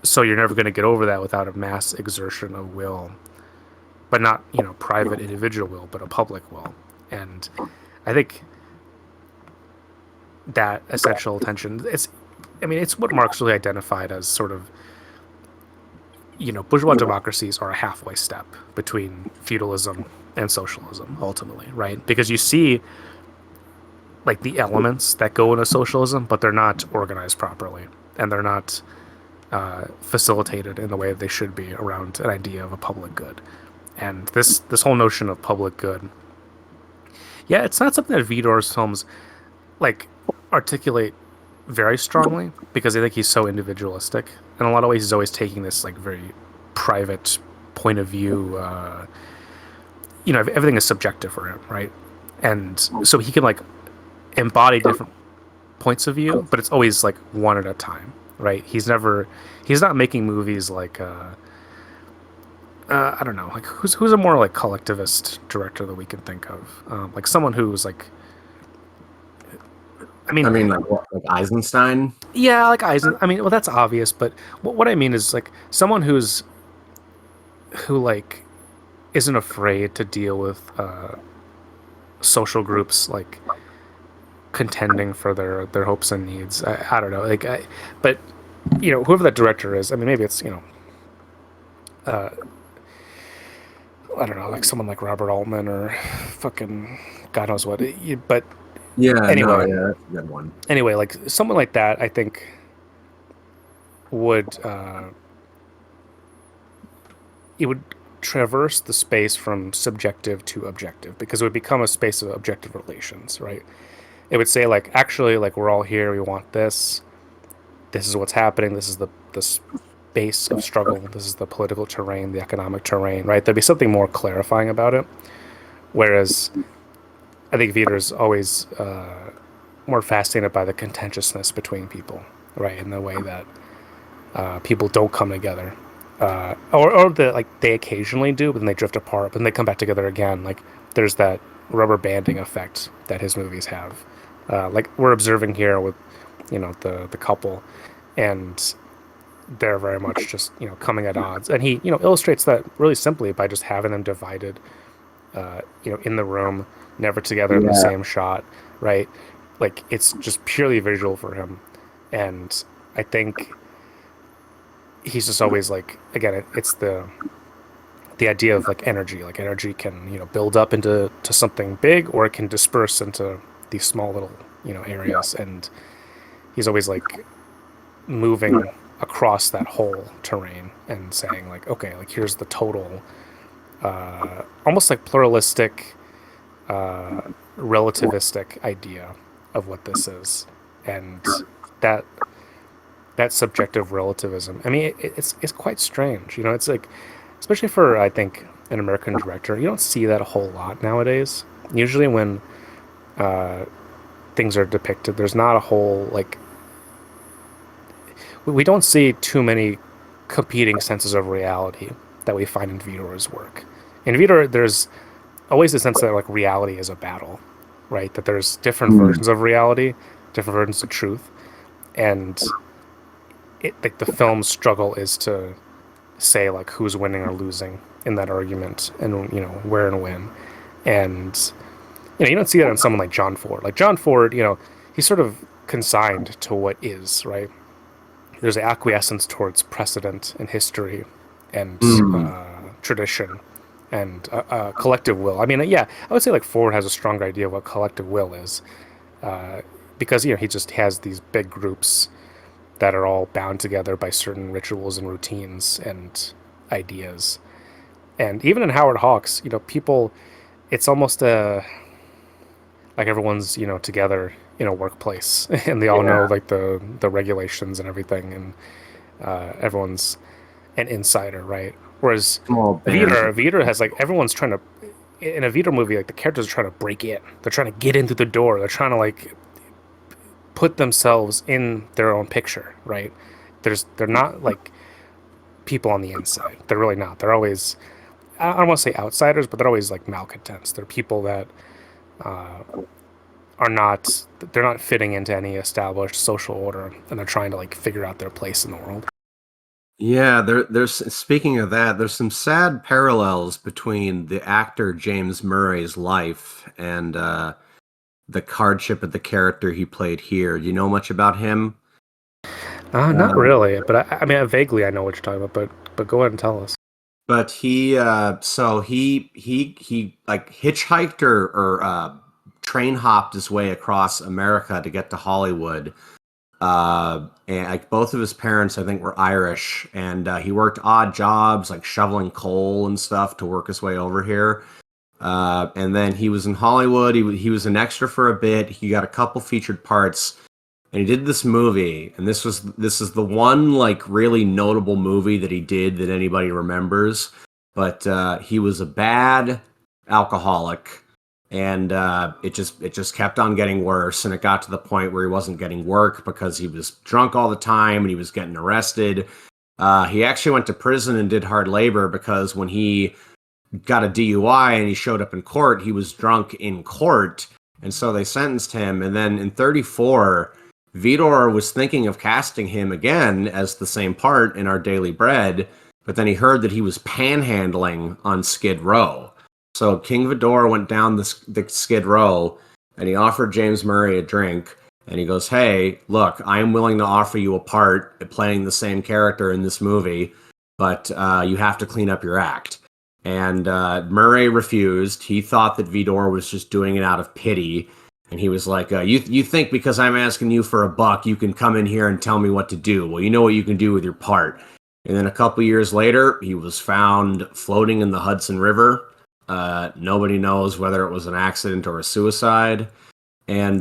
so you're never going to get over that without a mass exertion of will, but not private individual will, but a public will. And I think that essential tension, it's what Marx really identified as sort of, bourgeois democracies are a halfway step between feudalism and socialism ultimately, right? Because you see like the elements that go into socialism, but they're not organized properly, and they're not facilitated in the way that they should be around an idea of a public good. And this whole notion of public good, yeah, it's not something that Vidor's films like articulate very strongly, because I think he's so individualistic. In a lot of ways, he's always taking this like very private point of view. Everything is subjective for him, right? And so he can like embody different points of view, but it's always like one at a time, right? He's not making movies like I don't know, like who's a more like collectivist director that we can think of, like someone who's like, I mean, like Eisenstein. Yeah, like Eisen. I mean, well, that's obvious, but what I mean is like someone who like isn't afraid to deal with social groups like contending for their hopes and needs. I don't know, but whoever that director is, I mean, maybe it's I don't know, like someone like Robert Altman or fucking God knows what. But Yeah, no, anyway, yeah, that's a good one. like someone like that, I think would it would traverse the space from subjective to objective because it would become a space of objective relations, right? It would say like actually like we're all here, we want this. This is what's happening. This is the space of struggle. This is the political terrain, the economic terrain, right? There'd be something more clarifying about it. Whereas I think Vider's always more fascinated by the contentiousness between people, right? In the way that people don't come together, or like they occasionally do, but then they drift apart, but then they come back together again. Like there's that rubber banding effect that his movies have. Like we're observing here with, the couple, and they're very much just coming at odds, and he illustrates that really simply by just having them divided, in the room, never together in the Yeah, same shot, right? Like it's just purely visual for him, and I think he's just always like again it's the idea of like energy. Like energy can build up into something big, or it can disperse into these small little areas, and he's always like moving across that whole terrain and saying like okay, like here's the total, almost like pluralistic, uh, relativistic idea of what this is, and that subjective relativism. I mean, it's quite strange. It's like, especially for I think an American director, you don't see that a whole lot nowadays. Usually, when things are depicted, there's not a whole like we don't see too many competing senses of reality that we find in Vidor's work. In Vidor, there's always a sense that like reality is a battle, right? That there's different mm, versions of reality, different versions of truth, and like the film's struggle is to say like who's winning or losing in that argument, and where and when, and you don't see that in someone like John Ford. Like John Ford, he's sort of consigned to what is, right? There's an acquiescence towards precedent and history and mm. tradition and collective will. I mean, yeah, I would say like Ford has a stronger idea of what collective will is, because he just has these big groups that are all bound together by certain rituals and routines and ideas. And even in Howard Hawks, people, it's almost like everyone's together in a workplace, and they all know Yeah, like the regulations and everything, and everyone's an insider, right? Whereas small band. Vider has like everyone's trying to, in a Vider movie, like the characters are trying to break in. They're trying to get in through the door. They're trying to like put themselves in their own picture, right? They're not like people on the inside. They're really not. They're always, I don't want to say outsiders, but they're always like malcontents. They're people that are not, they're not fitting into any established social order, and they're trying to like figure out their place in the world. Yeah, there's speaking of that, there's some sad parallels between the actor James Murray's life and the hardship of the character he played here. Do you know much about him? Not Uh, really, but I mean, vaguely I know what you're talking about, but go ahead and tell us. but he like hitchhiked or train hopped his way across America to get to Hollywood. And like both of his parents, I think, were Irish, and he worked odd jobs like shoveling coal and stuff to work his way over here. And then he was in Hollywood. He was an extra for a bit. He got a couple featured parts, and he did this movie. And this is the one like really notable movie that he did that anybody remembers. But he was a bad alcoholic, and it just kept on getting worse. And it got to the point where he wasn't getting work because he was drunk all the time and he was getting arrested. He actually went to prison and did hard labor because when he got a DUI and he showed up in court, he was drunk in court. And so they sentenced him. And then in 34, Vidor was thinking of casting him again as the same part in Our Daily Bread. But then he heard that he was panhandling on Skid Row. So King Vidor went down the Skid Row and he offered James Murray a drink. And he goes, "Hey, look, I am willing to offer you a part playing the same character in this movie, but you have to clean up your act." And Murray refused. He thought that Vidor was just doing it out of pity. And he was like, you think because I'm asking you for a buck, you can come in here and tell me what to do. Well, you know what you can do with your part. And then a couple years later, he was found floating in the Hudson River. Nobody knows whether it was an accident or a suicide. And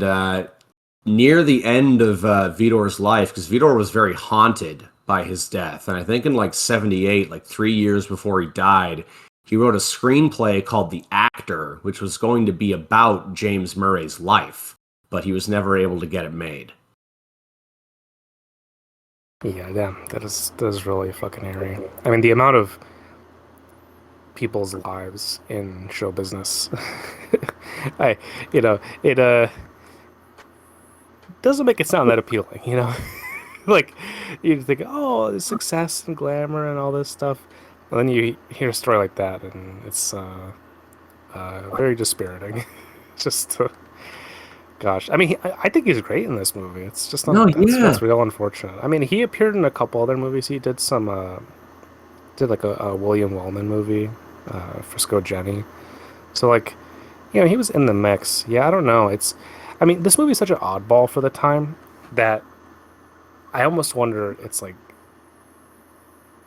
near the end of Vidor's life, because Vidor was very haunted by his death, and I think in like 78, like 3 years before he died, he wrote a screenplay called The Actor, which was going to be about James Murray's life, but he was never able to get it made. Yeah, damn, that is really fucking eerie. I mean, the amount of people's lives in show business, I, it doesn't make it sound that appealing, like you think, oh, the success and glamour and all this stuff, and then you hear a story like that, and it's very dispiriting. Just gosh, I mean, I think he's great in this movie. It's just No, that's yeah. what's real unfortunate. I mean, he appeared in a couple other movies. He did some did like a William Wellman movie, Frisco Jenny. So like, he was in the mix. Yeah, I don't know. I mean, this movie is such an oddball for the time that I almost wonder it's like,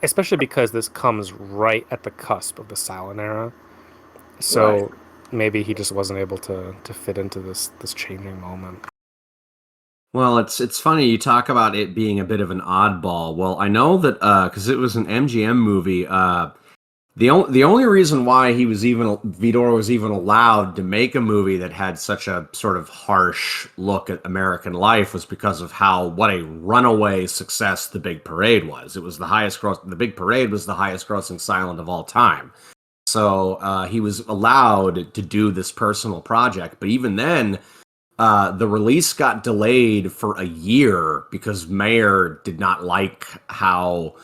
especially because this comes right at the cusp of the silent era. Right. So maybe he just wasn't able to fit into this changing moment. Well, it's funny you talk about it being a bit of an oddball. Well, I know that because it was an MGM movie. The only reason why Vidor was even allowed to make a movie that had such a sort of harsh look at American life was because of what a runaway success The Big Parade was. It was The Big Parade was the highest grossing silent of all time. So he was allowed to do this personal project, but even then, the release got delayed for a year because Mayer did not like how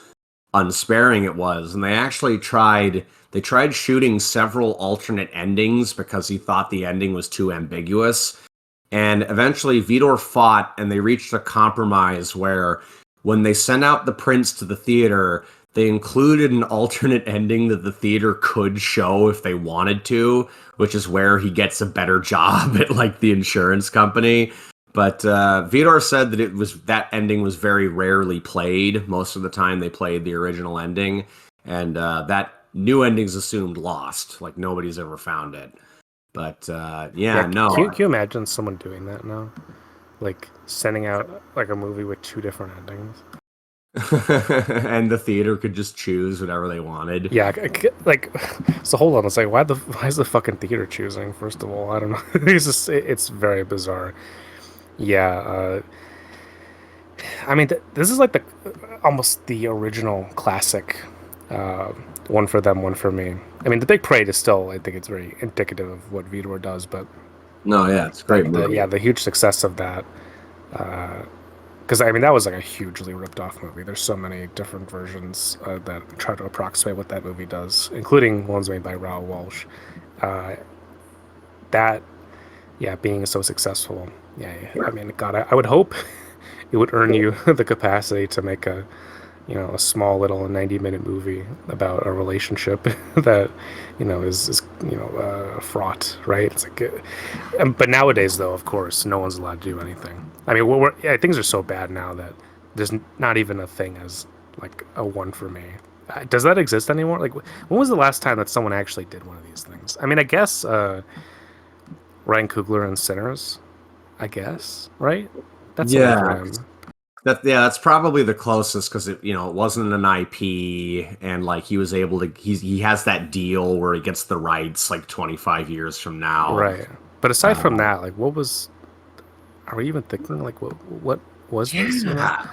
unsparing it was, and they tried shooting several alternate endings because he thought the ending was too ambiguous. And eventually Vidor fought, and they reached a compromise where when they sent out the prints to the theater, they included an alternate ending that the theater could show if they wanted to, which is where he gets a better job at like the insurance company. But Vidor said that that ending was very rarely played. Most of the time, they played the original ending, and that new ending's assumed lost. Like nobody's ever found it. But Yeah, yeah, can no. you imagine someone doing that now? Like sending out like a movie with two different endings. And the theater could just choose whatever they wanted. Yeah, like so. Hold on, it's like why is the fucking theater choosing? First of all, I don't know. It's very bizarre. Yeah, I mean this is like the almost the original classic. Uh, One for them, one for me. I mean, the Big Parade is still, I think, it's very indicative of what Vidor does, but No, yeah, it's a great like the movie. yeah the huge success of that. Because I mean that was like a hugely ripped off movie. There's so many different versions that try to approximate what that movie does, including ones made by Raoul Walsh. Uh, that being so successful, I mean, God, I would hope it would earn you the capacity to make a small little 90-minute movie about a relationship that is fraught, right? It's like but nowadays, though, of course, no one's allowed to do anything. I mean, yeah, things are so bad now that there's not even a thing as like a one for me. Does that exist anymore? Like, when was the last time that someone actually did one of these things? I mean, I guess Ryan Coogler and Sinners, I guess, right? That's a one for Yeah, him. that's probably the closest because it wasn't an IP, and like he was able to he has that deal where he gets the rights like 25 years from now. Right. But aside from Uh, that, like, what was? Are we even thinking like what was this? yeah,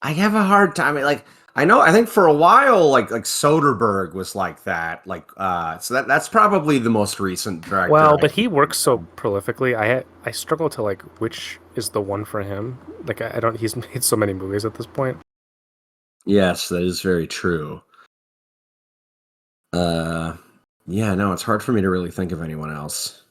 I have a hard time. I think for a while like Soderbergh was like that. So that's probably the most recent director. Well, but he works so prolifically. I struggle to like which is the one for him. Like I don't. He's made so many movies at this point. Yes, that is very true. Uh, yeah, no, it's hard for me to really think of anyone else.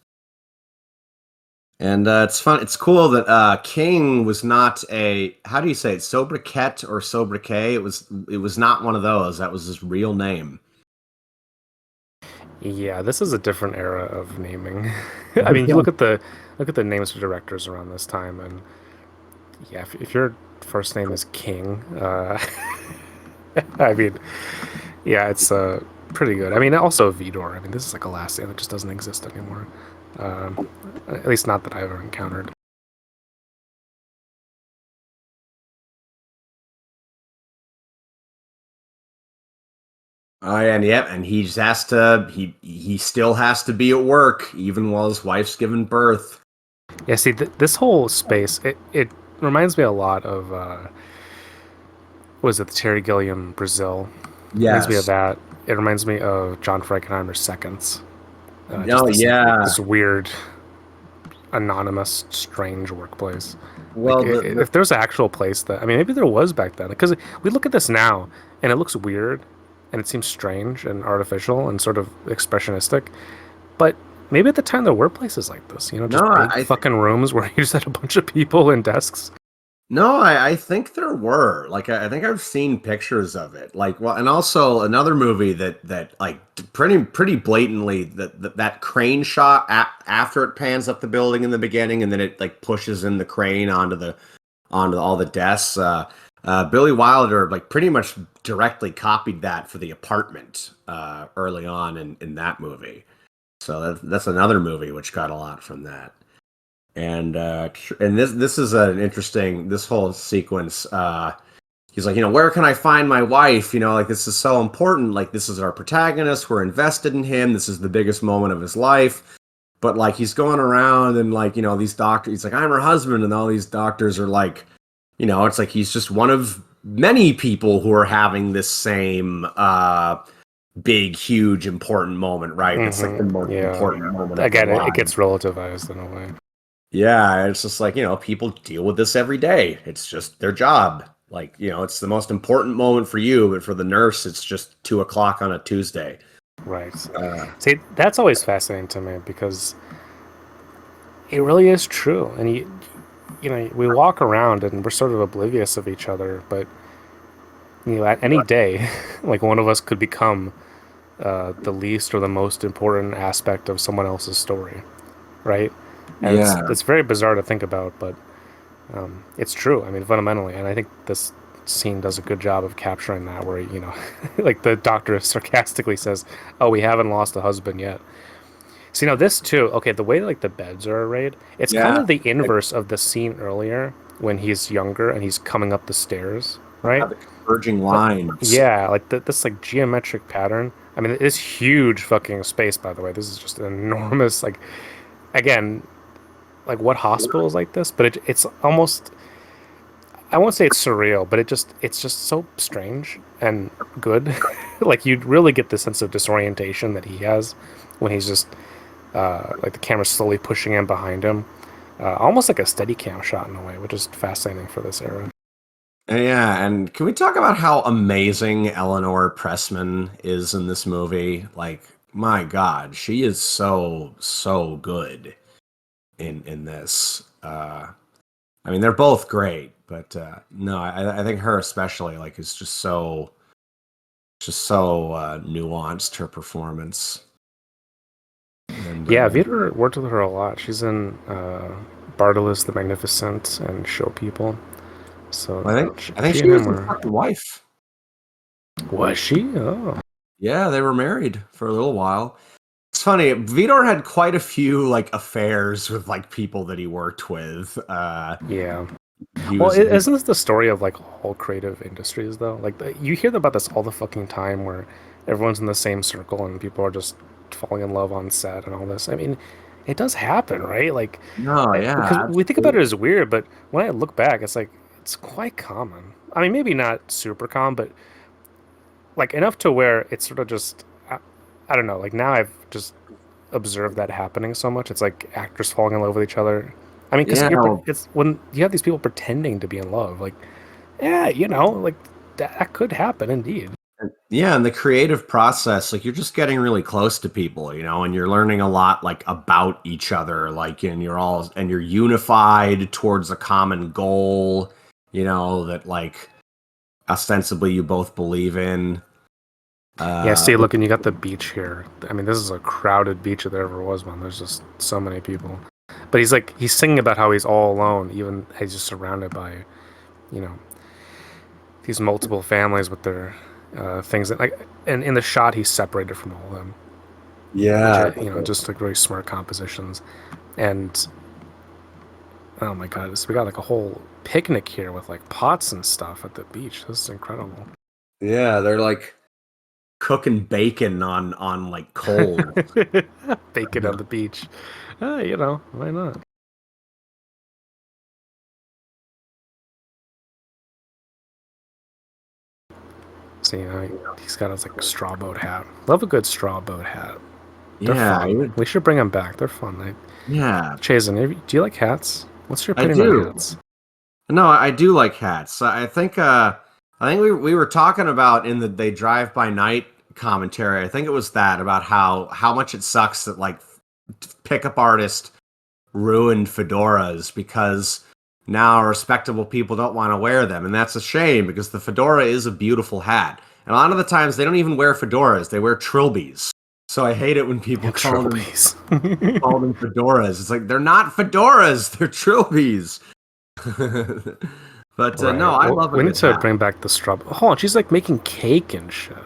And it's fun. It's cool that King was not a how do you say it, sobriquet or sobriquet. It was not one of those. That was his real name. Yeah, this is a different era of naming. I mean, you look at the names of directors around this time, and yeah, if your first name is King, I mean, yeah, it's pretty good. I mean, also Vidor. I mean, this is like a last name that just doesn't exist anymore. At least not that I've ever encountered. Oh, yeah, and yep, and he just has to. He still has to be at work even while his wife's giving birth. Yeah, see, this whole space, it reminds me a lot of was it the Terry Gilliam Brazil? It reminds me of Yes. that. It reminds me of John Frankenheimer's Seconds. Just Oh yeah. this weird, anonymous, strange workplace. Like Well, the if there's an actual place that I mean, maybe there was back then. Because we look at this now and it looks weird, and it seems strange and artificial and sort of expressionistic. But maybe at the time there were places like this. You know, no, just big I fucking rooms where you just had a bunch of people and desks. No, I think there were. Like I think I've seen pictures of it. Like well, and also another movie that like pretty blatantly that crane shot after it pans up the building in the beginning and then it like pushes in the crane onto all the desks. Billy Wilder like pretty much directly copied that for The Apartment early on in that movie. So that's another movie which got a lot from that. And this is an interesting this whole sequence. He's like, where can I find my wife? Like this is so important. Like this is our protagonist. We're invested in him. This is the biggest moment of his life. But like he's going around and like these doctors. He's like, I'm her husband, and all these doctors are like, it's like he's just one of many people who are having this same big, huge, important moment, right? It's like the most Yeah. important moment of their Again, it lives. gets relativized in a way. Yeah, it's just like, people deal with this every day. It's just their job. Like, it's the most important moment for you, but for the nurse, it's just 2 o'clock on a Tuesday. Right. Uh, See, that's always fascinating to me because it really is true. And you know, we walk around and we're sort of oblivious of each other, but at any day, like one of us could become the least or the most important aspect of someone else's story, right? And yeah, it's very bizarre to think about, but it's true. I mean, fundamentally, and I think this scene does a good job of capturing that. Where like the doctor sarcastically says, "Oh, we haven't lost a husband yet." So this too. Okay, the way like the beds are arrayed, it's kind yeah, of the inverse of the scene earlier when he's younger and he's coming up the stairs, right? the converging But lines. yeah, like this like geometric pattern. I mean, it's huge fucking space. By the way, this is just an enormous like again like what hospital is like this? But it's almost I won't say it's surreal, but it's just so strange and good. Like you'd really get the sense of disorientation that he has when he's just like the camera's slowly pushing in behind him, almost like a steady cam shot in a way, which is fascinating for this era. Yeah, and can we talk about how amazing Eleanor Pressman is in this movie? Like, my God, she is so good in this. I mean, they're both great, but no, I think her especially like is just so nuanced her performance. And Yeah, Vitor worked with her a lot. She's in Bartolus the Magnificent and Show People. So I think she she and was him the were second wife. was she? Oh, Yeah, they were married for a little while. It's funny. Vidor had quite a few like affairs with like people that he worked with. yeah. He Well, was isn't this the story of like all creative industries though? Like you hear about this all the fucking time, where everyone's in the same circle and people are just falling in love on set and all this. I mean, it does happen, right? Like, no, because yeah, we think about it absolutely. as weird, but when I look back, it's like it's quite common. I mean, maybe not super common, but like enough to where it's sort of just I don't know. Like now I've just observed that happening so much. It's like actors falling in love with each other. I mean, because Yeah, well, it's when you have these people pretending to be in love, like yeah, like that could happen indeed. yeah, and the creative process, like you're just getting really close to people, and you're learning a lot like about each other, like and you're unified towards a common goal, that like ostensibly you both believe in. Yeah, see, Which, look, and you got the beach here. I mean, this is a crowded beach if there ever was one. There's just so many people. But he's singing about how he's all alone, even he's just surrounded by, you know, these multiple families with their things. That, like, and in the shot, he's separated from all of them, which yeah, just like very smart compositions. And oh my god, we got like a whole picnic here with like pots and stuff at the beach. This is incredible. yeah, they're like cooking bacon on like coals. Bacon on the beach. Why not? So he's got his like straw boat hat. Love a good straw boat hat. They're Yeah, fun. We should bring them back. They're fun. yeah, Chazen, do you like hats? What's your I opinion on do. hats? No, I do like hats. I think we were talking about in the they drive by night commentary. I think it was that about how much it sucks that like pickup artists ruined fedoras because now respectable people don't want to wear them, and that's a shame because the fedora is a beautiful hat. And a lot of the times they don't even wear fedoras; they wear trilbies. So I hate it when people Yeah, trilbies. call them fedoras. It's like they're not fedoras; they're trilbies. But no, Right. I Well, love a we need good to hat. bring back the straw. Hold on, she's like making cake and shit.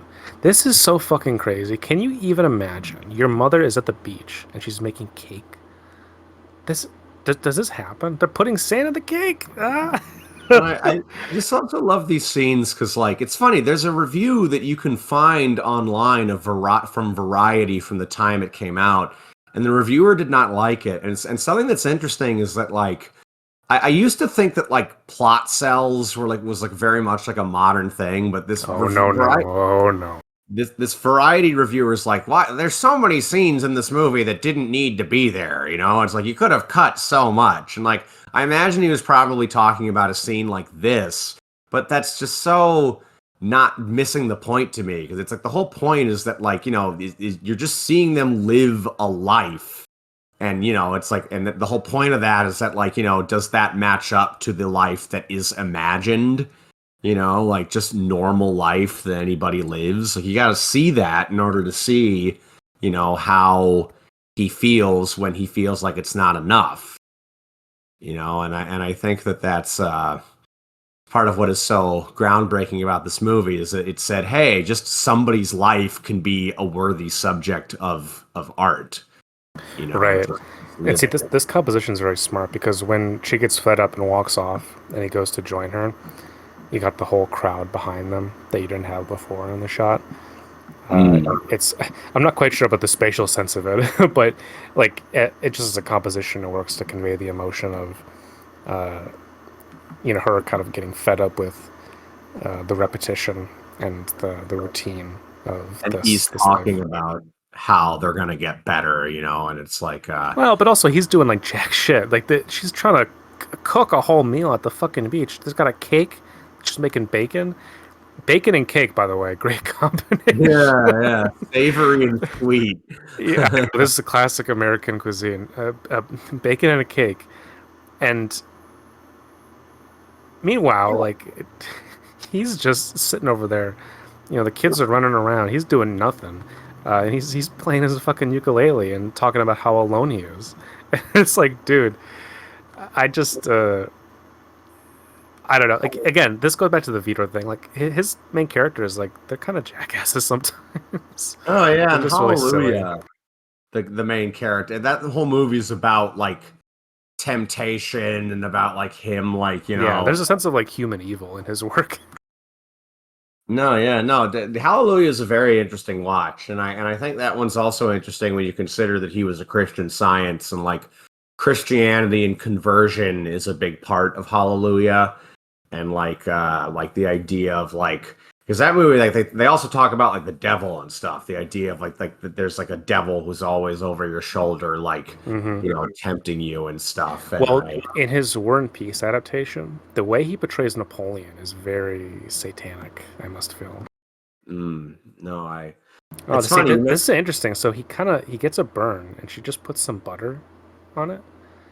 This is so fucking crazy. Can you even imagine? Your mother is at the beach and she's making cake. This does this happen? They're putting sand in the cake. Ah. And I just also love these scenes because, like, it's funny. There's a review that you can find online from Variety from the time it came out, and the reviewer did not like it. And something that's interesting is that, like, I used to think that like plot cells was like very much like a modern thing, but Oh no no. Oh no. this variety reviewer is like, why there's so many scenes in this movie that didn't need to be there, you know? It's like you could have cut so much. And like I imagine he was probably talking about a scene like this, but that's just so not missing the point to me because it's like the whole point is that like, you're just seeing them live a life. And it's like and the whole point of that is that like, does that match up to the life that is imagined? Like just normal life that anybody lives. Like you got to see that in order to see, how he feels when he feels like it's not enough. And I think that that's part of what is so groundbreaking about this movie is that it said, hey, just somebody's life can be a worthy subject of art. Right. Just And live see, it. this composition is very smart because when she gets fed up and walks off, and he goes to join her, you got the whole crowd behind them that you didn't have before in the shot. Mm. It's I'm not quite sure about the spatial sense of it, but like it just as a composition, it works to convey the emotion of her kind of getting fed up with the repetition and the routine of And this he's this life. talking about how they're gonna get better, and it's like, Well, but also he's doing like jack shit. Like she's trying to cook a whole meal at the fucking beach. There's got a cake. She's making bacon. Bacon and cake, by the way, great combination. yeah, yeah, savory and sweet. Yeah, I know, this is a classic American cuisine. Bacon and a cake. And meanwhile, he's just sitting over there. The kids are running around. He's doing nothing. And he's playing his fucking ukulele and talking about how alone he is. It's like, dude, I just I don't know. Like again, this goes back to the Vito thing. Like his main characters, like they're kind of jackasses sometimes. Oh yeah, They're and just really silly. Hallelujah, the main character. That whole movie is about like temptation and about like him, like Yeah, there's a sense of like human evil in his work. No, yeah, no. The Hallelujah is a very interesting watch, and I think that one's also interesting when you consider that he was a Christian Science and like Christianity and conversion is a big part of Hallelujah, and like the idea of like because that movie like they also talk about like the devil and stuff, the idea of like that there's like a devil who's always over your shoulder, like Hmm. tempting you and stuff, and Well, I in his War and Peace adaptation, the way he portrays Napoleon is very satanic. I must feel. no, I Oh, it's funny, this is interesting. So he gets a burn, and she just puts some butter on it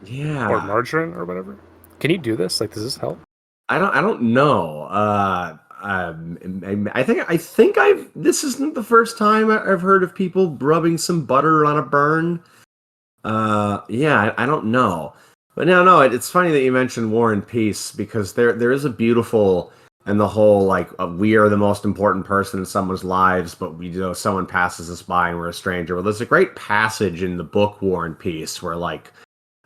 or yeah. margarine or whatever. Can you do this? Like, does this help? I don't know. I think I've this isn't the first time I've heard of people rubbing some butter on a burn. Yeah, I don't know, but no, it's funny that you mentioned War and Peace because there is a beautiful and the whole like we are the most important person in someone's lives, but we you know someone passes us by and we're a stranger. Well, there's a great passage in the book War and Peace where like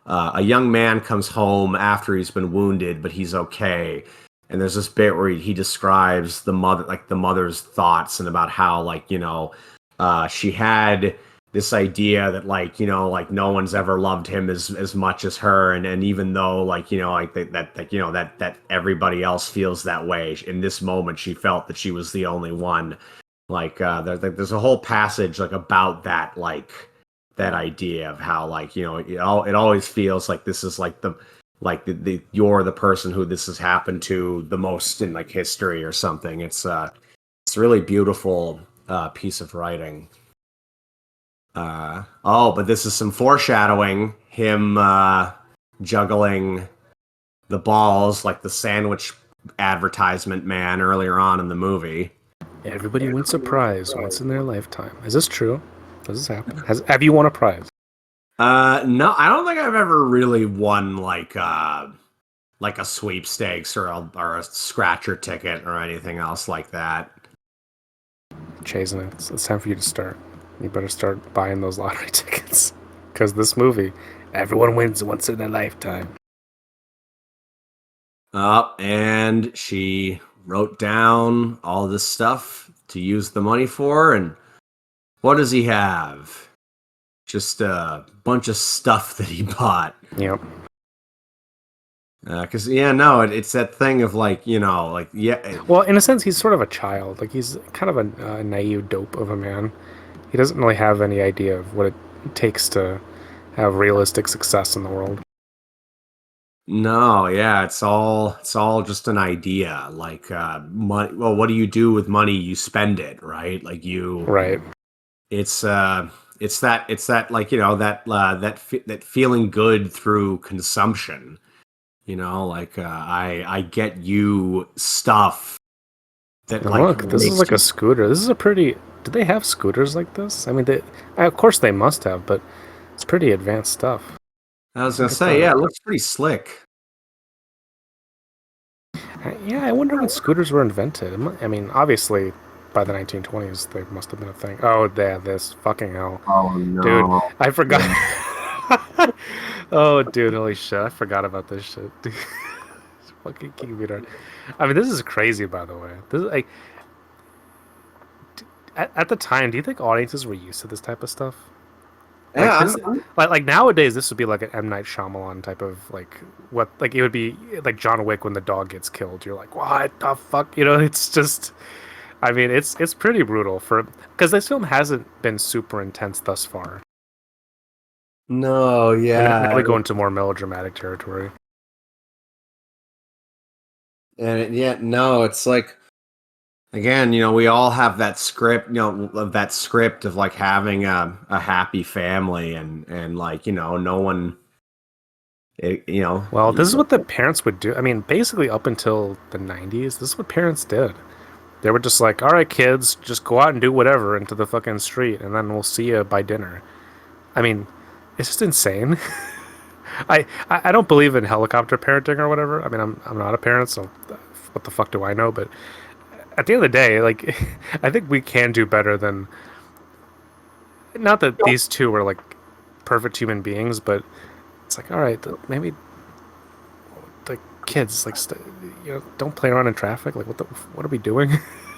a young man comes home after he's been wounded, but he's okay. And there's this bit where he describes the mother's thoughts and about how, like, she had this idea that, like, like no one's ever loved him as much as her, and even though, like, like that everybody else feels that way, in this moment she felt that she was the only one. Like, there's a whole passage like about that, like that idea of how like it always feels like this is like the you're the person who this has happened to the most in like history or something. It's a really beautiful piece of writing. Oh, but this is some foreshadowing him juggling the balls like the sandwich advertisement man earlier on in the movie. Everybody wins a prize once in their lifetime. Is this true? Does this happen? Have you won a prize? No, I don't think I've ever really won like a sweepstakes or a scratcher ticket or anything else like that. Jason, it's time for you to start. You better start buying those lottery tickets. Because this movie, everyone wins once in a lifetime. And she wrote down all this stuff to use the money for, and what does he have? Just a bunch of stuff that he bought. Yep. Because yeah, no, it's that thing of like like yeah. Well, in a sense, he's sort of a child. Like he's kind of a naive dope of a man. He doesn't really have any idea of what it takes to have realistic success in the world. No, yeah, it's all just an idea. Like money. Well, what do you do with money? You spend it, right? Like you. Right. It's it's that like that feeling good through consumption. Like I get you stuff that And like look, this is makes like you. a scooter. This is a pretty. Do they have scooters like this? I mean, of course they must have, but it's pretty advanced stuff. I was gonna Look at say, yeah, it that. looks pretty slick. Yeah, I wonder when scooters were invented. I mean, obviously, by the 1920s, they must have been a thing. Oh, yeah, this fucking hell, Oh dude! no. I forgot. Yeah. Oh, dude, holy shit! I forgot about this shit. Dude. Fucking computer. I mean, this is crazy, by the way. This is like at the time. Do you think audiences were used to this type of stuff? Like Yeah, this, like nowadays, this would be like an M Night Shyamalan type of like what like it would be like John Wick when the dog gets killed. You're like, what the fuck? It's just. I mean, it's pretty brutal for because this film hasn't been super intense thus far, no, and now yeah. we go into more melodramatic territory. Yeah, no, it's like again, we all have that script, of that script of like having a happy family and like, no one it, you know, Well, this is what the parents would do. I mean, basically up until the 90s, this is what parents did. They were just like, all right, kids, just go out and do whatever into the fucking street, and then we'll see you by dinner. I mean, it's just insane. I don't believe in helicopter parenting or whatever. I mean, I'm not a parent, so what the fuck do I know? But at the end of the day, like, I think we can do better than. Not that these two were like perfect human beings, but it's like, all right, maybe the kids like, don't play around in traffic. Like, what are we doing?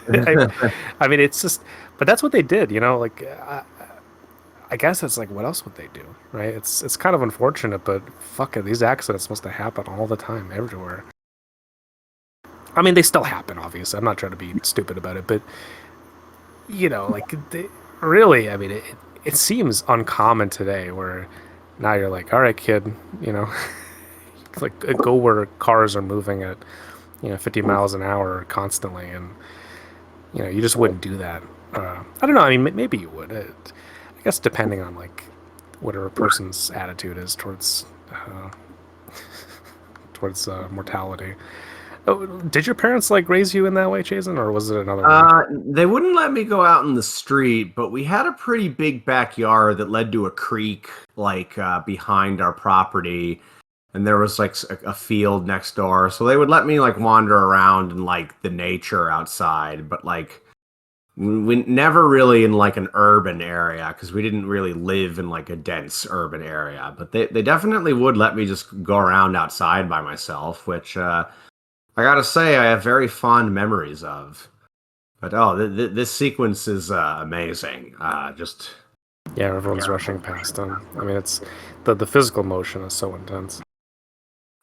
I, I mean, it's just, but that's what they did. Like. I guess it's like, what else would they do, right? It's kind of unfortunate, but fuck it, these accidents must have happened all the time, everywhere. I mean, they still happen, obviously. I'm not trying to be stupid about it, but like really, I mean, it seems uncommon today, where now you're like, all right, kid, you know, like go where cars are moving at 50 miles an hour constantly, and you just wouldn't do that. I don't know. I mean, maybe you would. I guess depending on like whatever person's attitude is towards mortality. Oh, did your parents like raise you in that way, Jason, or was it another way? They wouldn't let me go out in the street, but we had a pretty big backyard that led to a creek, like behind our property, and there was like a field next door. So they would let me like wander around in like the nature outside, but like we never really in like an urban area because we didn't really live in like a dense urban area. But they definitely would let me just go around outside by myself, which I gotta say I have very fond memories of. But oh, this sequence is amazing. Just Yeah, everyone's yeah, rushing past him. I mean, it's the physical motion is so intense.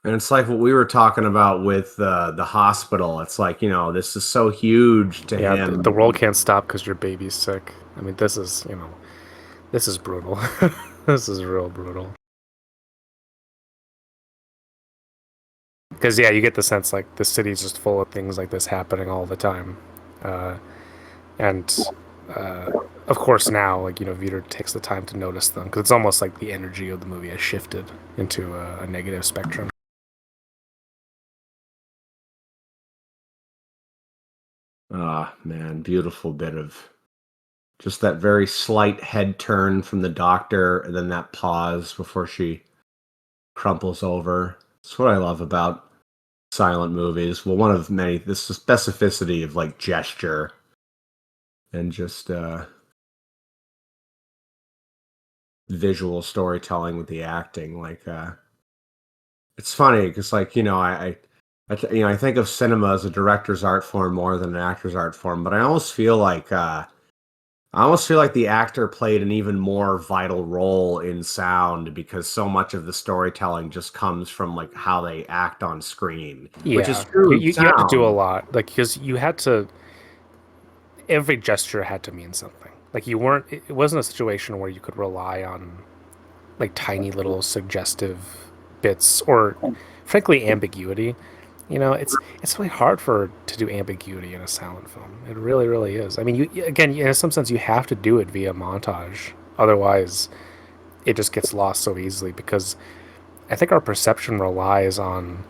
and it's like what we were talking about with the hospital. It's like this is so huge to Yeah, the him. world can't stop because your baby's sick. I mean, this is, this is brutal. This is real brutal. Because yeah, you get the sense like the city's just full of things like this happening all the time, uh, and uh, of course now like Vito takes the time to notice them because it's almost like the energy of the movie has shifted into a negative spectrum. Ah, man, beautiful bit of just that very slight head turn from the doctor, and then that pause before she crumples over. That's what I love about silent movies. Well, one of many. This specificity of like gesture and just visual storytelling with the acting. Like, it's funny because, like, I think of cinema as a director's art form more than an actor's art form, but I almost feel like the actor played an even more vital role in sound because so much of the storytelling just comes from like how they act on screen, which is Yeah, true of you had to do a sound. lot like because you had to every gesture had to mean something. Like you weren't it wasn't a situation where you could rely on like tiny little suggestive bits or frankly ambiguity. It's really hard for to do ambiguity in a silent film. It really, really is. I mean, you again, in some sense, you have to do it via montage. Otherwise, it just gets lost so easily because I think our perception relies on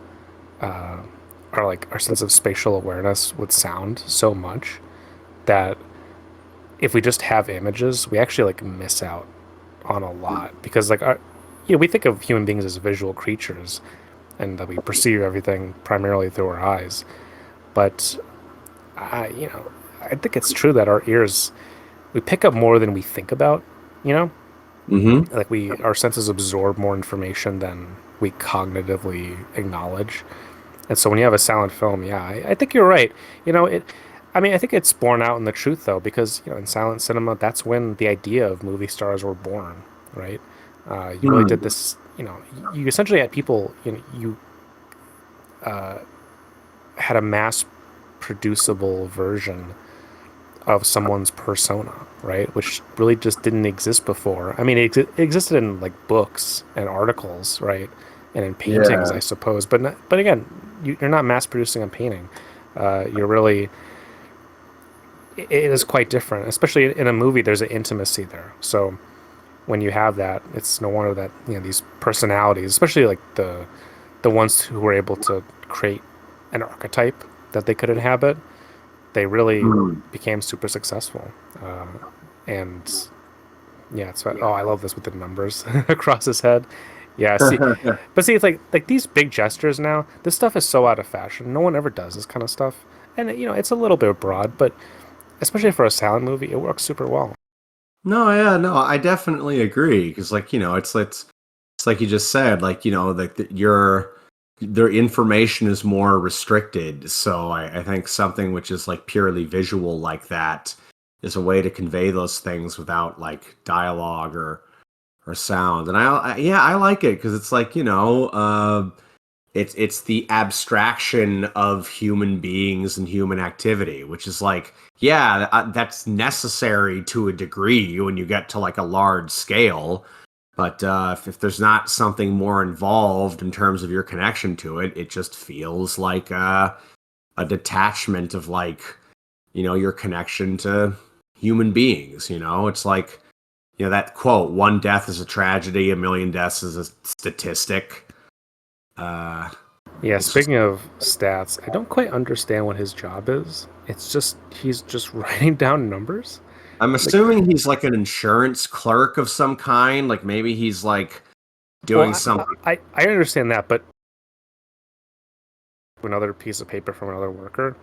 uh, our sense of spatial awareness with sound so much that if we just have images, we actually like miss out on a lot because we think of human beings as visual creatures and that we perceive everything primarily through our eyes. But I, you know, I think it's true that our ears we pick up more than we think about. You know, Hmm. like our senses absorb more information than we cognitively acknowledge. And so when you have a silent film, yeah, I think you're right. You know, it. I mean, I think it's borne out in the truth though, because in silent cinema, that's when the idea of movie stars were born, right? You really did this. You essentially had people. You had a mass producible version of someone's persona, right? Which really just didn't exist before. I mean, it existed in like books and articles, right? And in paintings, Yeah. I suppose. But again, you're not mass producing a painting. You're really, it is quite different, especially in a movie. There's an intimacy there. So when you have that, it's no wonder that these personalities, especially like the ones who were able to create an archetype that they could inhabit, they really Mm. became super successful. And yeah, Yeah. I love this with the numbers across his head. Yeah, see, but see, it's like these big gestures now. This stuff is so out of fashion. No one ever does this kind of stuff, and it's a little bit broad, but especially for a silent movie, it works super well. No, yeah, no, I definitely agree because, like, it's like you just said, like, like your their information is more restricted. So I think something which is like purely visual like that is a way to convey those things without like dialogue or sound. And yeah, I like it because it's like it's the abstraction of human beings and human activity, which is like, yeah, that's necessary to a degree when you get to like a large scale. But if there's not something more involved in terms of your connection to it, it just feels like a detachment of like, your connection to human beings. It's like, that quote, one death is a tragedy, a million deaths is a statistic. Uh, Yeah, It's just speaking of stats, I don't quite understand what his job is. It's just he's just writing down numbers. I'm Like, assuming he's like an insurance clerk of some kind. Like maybe he's like well, doing something. I understand that, but another piece of paper from another worker,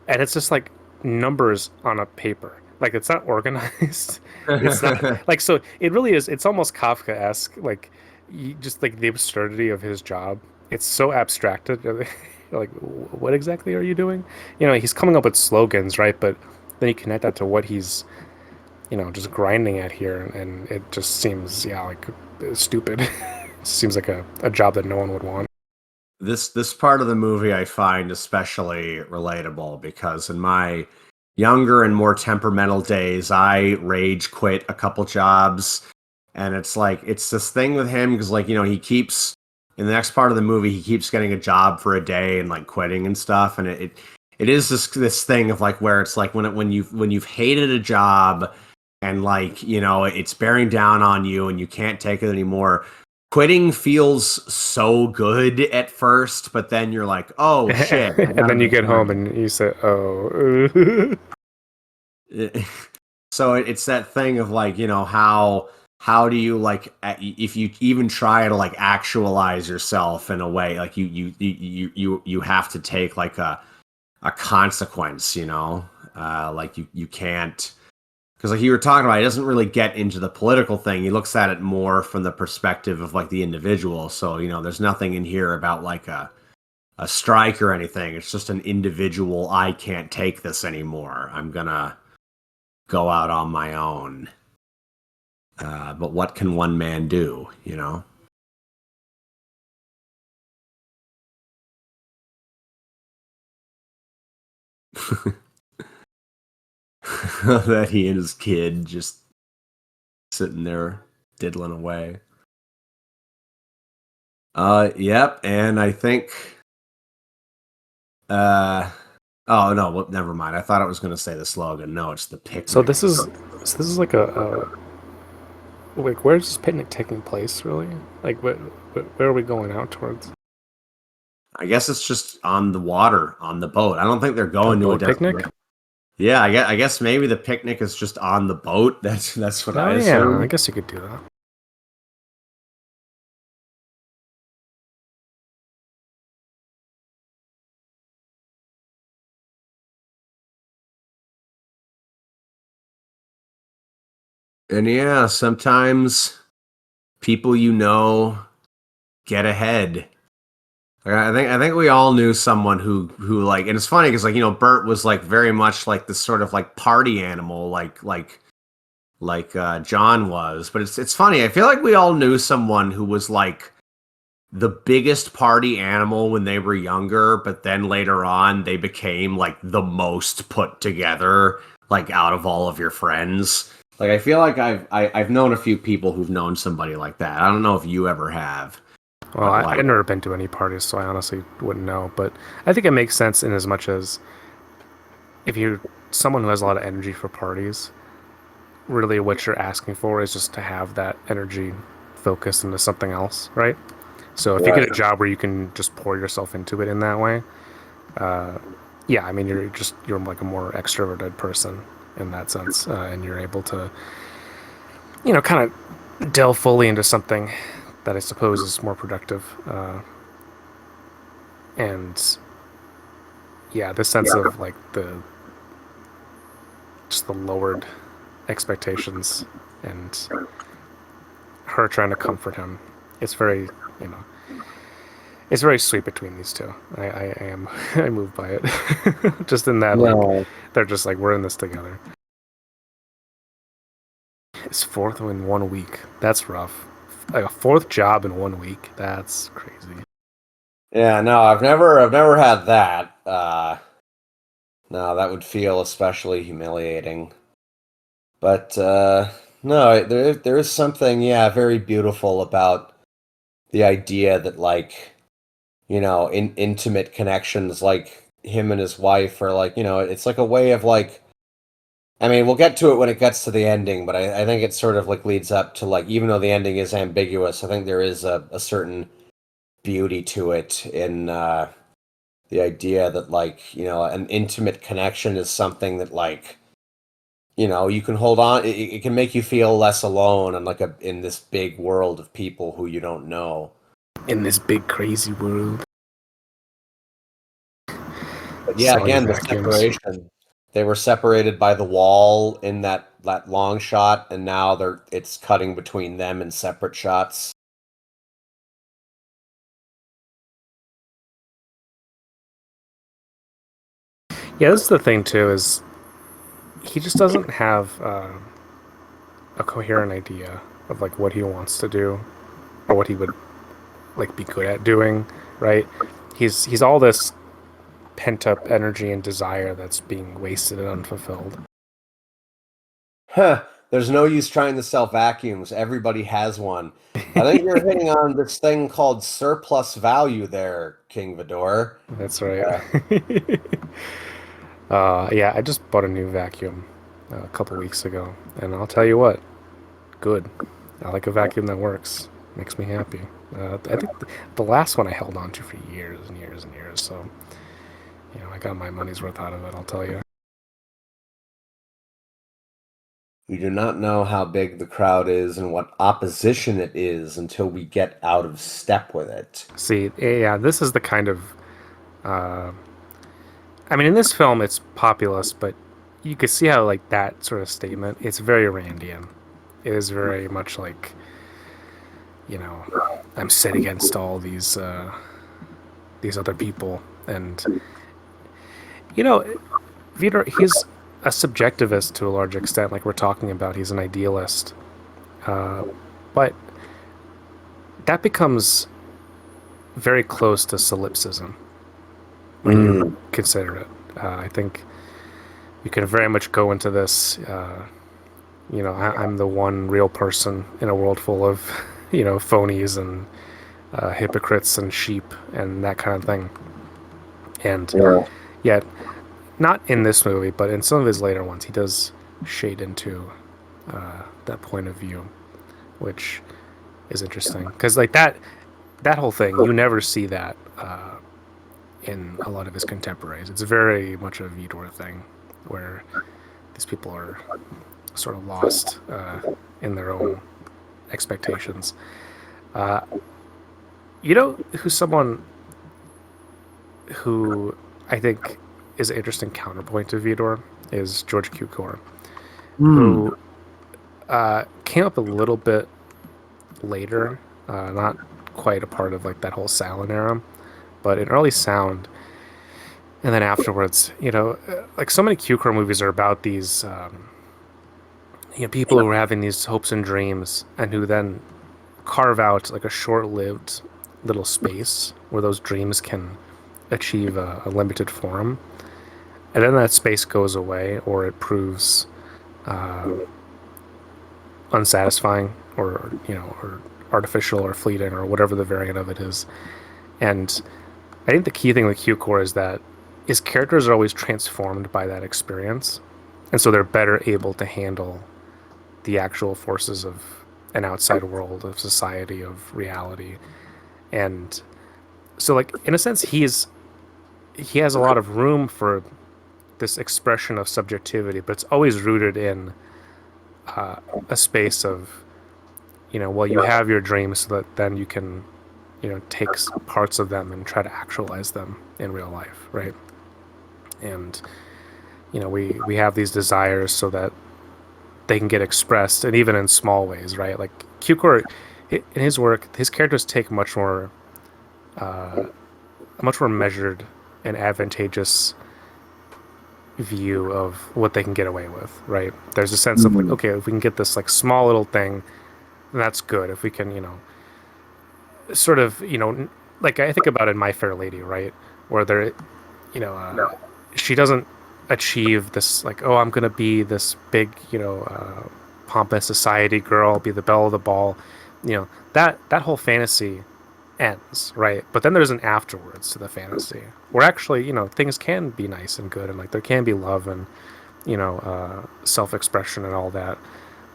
and it's just like numbers on a paper. Like it's not organized. It's not like so. It really is. It's almost Kafka-esque. Like you, just like the absurdity of his job. It's so abstracted. Like what exactly are you doing? You know, he's coming up with slogans, right? But then you connect that to what he's just grinding at here, and it just seems yeah like stupid. It seems like a job that no one would want. This part of the movie I find especially relatable because in my younger and more temperamental days, I rage quit a couple jobs, and it's like it's this thing with him because like he keeps in the next part of the movie he keeps getting a job for a day and like quitting and stuff, and it is this thing of like where it's like when you've hated a job and like it's bearing down on you and you can't take it anymore. Quitting feels so good at first, but then you're like, oh shit, I And gotta then you get home return. and you say, "Oh, So it's that thing of like, how do you like if you even try to like actualize yourself in a way, like you have to take like a consequence, like you can't because like you were talking about, he doesn't really get into the political thing. He looks at it more from the perspective of like the individual. So, there's nothing in here about like a strike or anything. It's just an individual, I can't take this anymore. I'm gonna go out on my own. But what can one man do? That he and his kid just sitting there diddling away. Yep, and I think uh oh no, well, never mind. I thought I was gonna say the slogan. No, it's the so picnic. this is like a like where's this picnic taking place really? Like where are we going out towards? I guess it's just on the water, on the boat. I don't think they're A going to a boat picnic? destination. Yeah, I guess maybe the picnic is just on the boat. That's what I Oh yeah, I assume. guess you could do that. And yeah, sometimes people get ahead. Like, I think we all knew someone who like, and it's funny because like Bert was like very much like this sort of like party animal, like John was. But it's funny. I feel like we all knew someone who was like the biggest party animal when they were younger, but then later on they became like the most put together, like out of all of your friends. Like I feel like I've known a few people who've known somebody like that. I don't know if you ever have, Well, but I've like never been to any parties, so I honestly wouldn't know. But I think it makes sense in as much as if you're someone who has a lot of energy for parties, really what you're asking for is just to have that energy focused into something else, right? So if you get a right. job where you can just pour yourself into it in that way, yeah, I mean you're like a more extroverted person in that sense, and you're able to kind of delve fully into something that I suppose is more productive, and yeah, the sense of like the just the lowered expectations and her trying to comfort him. It's very you know it's very sweet between these two. I am I moved by it. Just in that like No. they're just like we're in this together. It's fourth in 1 week. That's rough. Like a fourth job in 1 week. That's crazy. Yeah, no, I've never had that. No, that would feel especially humiliating. But no, there is something, yeah, very beautiful about the idea that like, in intimate connections like him and his wife are like, it's like a way of like I mean, we'll get to it when it gets to the ending, but I think it sort of like leads up to like even though the ending is ambiguous, I think there is a certain beauty to it in the idea that like, an intimate connection is something that like, you can hold on. It can make you feel less alone and like in this big world of people who you don't know. In this big crazy world, But yeah, so many again, the vacuums. separation. They were separated by the wall in that long shot, and now it's cutting between them in separate shots. Yeah, this is the thing too. Is he just doesn't have a coherent idea of like what he wants to do or what he would like be good at doing, right? He's all this pent up energy and desire that's being wasted and unfulfilled. Huh. There's no use trying to sell vacuums. Everybody has one. I think you're hitting on this thing called surplus value there, King Vidor. That's right. Uh, Yeah, I just bought a new vacuum a couple weeks ago, and I'll tell you what, good. I like a vacuum that works. Makes me happy. I think the last one I held on to for years and years and years, so I got my money's worth out of it. I'll tell you. we do not know how big the crowd is and what opposition it is until we get out of step with it. See, yeah, this is the kind of. Uh, I mean, in this film, it's populist, but you could see how like that sort of statement. It's very Randian. It is very much like I'm set against all these other people, and you know, Vitor, he's a subjectivist to a large extent, like we're talking about. He's an idealist, uh, but that becomes very close to solipsism when you Mm. consider it. I think you can very much go into this. I'm the one real person in a world full of, phonies and hypocrites and sheep and that kind of thing. And Yeah. yet, not in this movie, but in some of his later ones, he does shade into that point of view, which is interesting because like that whole thing, you never see that in a lot of his contemporaries. It's very much a Vidor thing, where these people are sort of lost in their own expectations. Uh, who's someone who I think is an interesting counterpoint to Vidor is George Cukor, Mm. who came up a little bit later, not quite a part of like that whole Salon era, but in early sound. And then afterwards, like so many Cukor movies are about these, people who are having these hopes and dreams, and who then carve out like a short-lived little space where those dreams can achieve a limited form, and then that space goes away, or it proves unsatisfying, or artificial, or fleeting, or whatever the variant of it is. And I think the key thing with Q-Core is that his characters are always transformed by that experience, and so they're better able to handle the actual forces of an outside world, of society, of reality. And so, like, in a sense, he has a lot of room for this expression of subjectivity, but it's always rooted in a space of, well, you have your dreams so that then you can, take parts of them and try to actualize them in real life, right? And we have these desires so that they can get expressed, and even in small ways, right? Like Cukor, in his work, his characters take a much more measured and advantageous view of what they can get away with, right? There's a sense of like, Mm. okay, if we can get this like small little thing, that's good. If we can, sort of, like I think about it in My Fair Lady, right? Where there, you know, uh, she doesn't achieve this like, oh, I'm gonna be this big, pompous society girl, be the belle of the ball, that whole fantasy ends, right? But then there's an afterwards to the fantasy where actually, things can be nice and good, and like there can be love and self-expression and all that.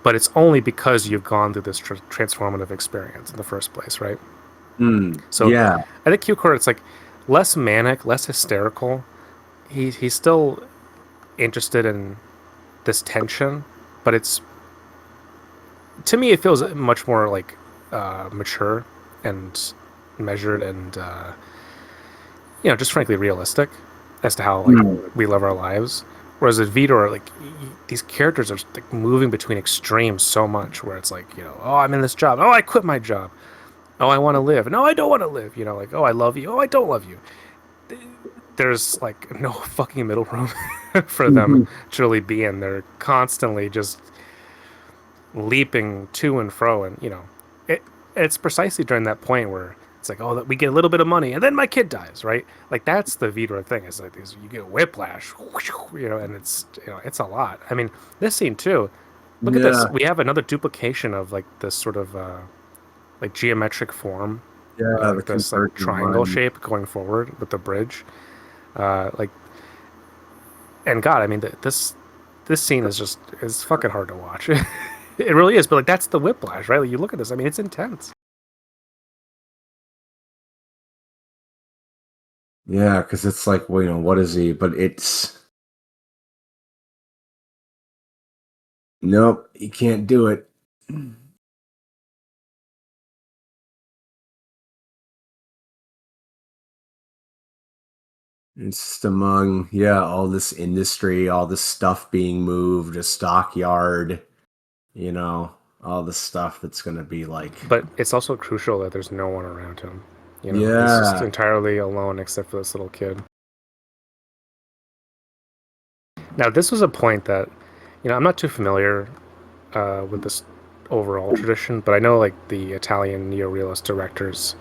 But it's only because you've gone through this transformative experience in the first place, right? So Yeah. I think Q-Core, it's like less manic, less hysterical. He's still interested in this tension, but it's to me it feels much more like mature and measured and just frankly realistic as to how like Mm. we live our lives. Whereas at Vitor, like these characters are like moving between extremes so much, where it's like oh, I'm in this job, oh, I quit my job, oh, I want to live, no, I don't want to live, like oh, I love you, oh, I don't love you. There's like no fucking middle room for them Mhm. to really be in. They're constantly just leaping to and fro, and it's precisely during that point where it's like, oh, we get a little bit of money, and then my kid dies, right? Like that's the Vidor thing. Is like you get whiplash, and it's a lot. I mean, this scene too. Look at this. Yeah. We have another duplication of like this sort of like geometric form, Yeah. The like this like converging triangle line. shape going forward with the bridge. Like, and God, I mean, this scene is fucking hard to watch. It really is, but like that's the whiplash, right? Like you look at this, I mean, it's intense. Yeah, because it's like, well, what is he? But it's nope, he can't do it. It's just among, yeah, all this industry, all this stuff being moved, a stockyard, you know, all the stuff that's going to be like, But it's also crucial that there's no one around him. He's just yeah, entirely alone except for this little kid. Now, this was a point that, I'm not too familiar with this overall tradition, but I know like the Italian neorealist directors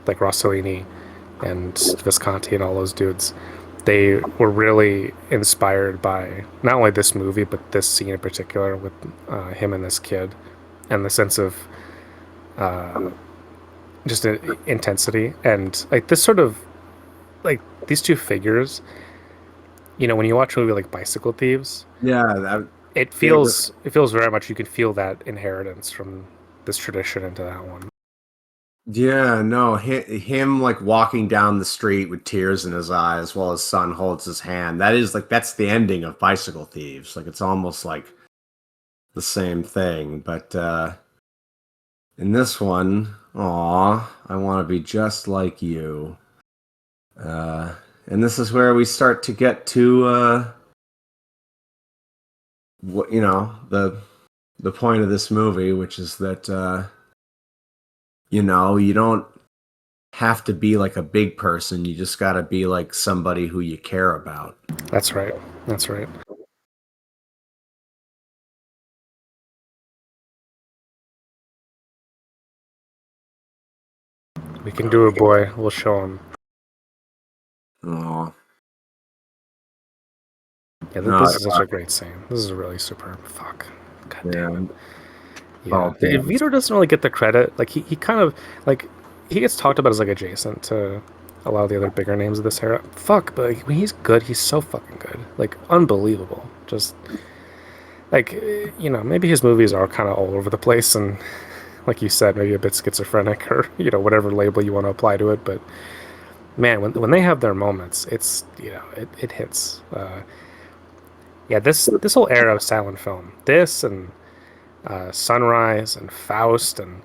like Rossellini and Visconti and all those dudes, they were really inspired by not only this movie but this scene in particular with him and this kid, and the sense of just intensity and like this sort of like these two figures. When you watch a movie like Bicycle Thieves, yeah, it they were, feels very much you can feel that inheritance from this tradition into that one. yeah, no, him like walking down the street with tears in his eyes while his son holds his hand. That is like, that's the ending of Bicycle Thieves. Like, it's almost like the same thing, but, in this one, aw, I want to be just like you. Uh, and this is where we start to get to what the point of this movie, which is that you don't have to be like a big person. You just got to be like somebody who you care about. That's right. That's right. We can do it, boy. We'll show him. Oh Yeah, no, this is such a great scene. This is really superb. Fuck. God damn it. yeah. Yeah, Oh damn. Vitor doesn't really get the credit. Like he kind of like he gets talked about as like adjacent to a lot of the other bigger names of this era. Fuck, but like, when he's good, he's so fucking good. Like unbelievable. Just like maybe his movies are kind of all over the place and like you said, maybe a bit schizophrenic or whatever label you want to apply to it. But man, when they have their moments, it's it hits. Yeah, this whole era of silent film, this and Sunrise and Faust, and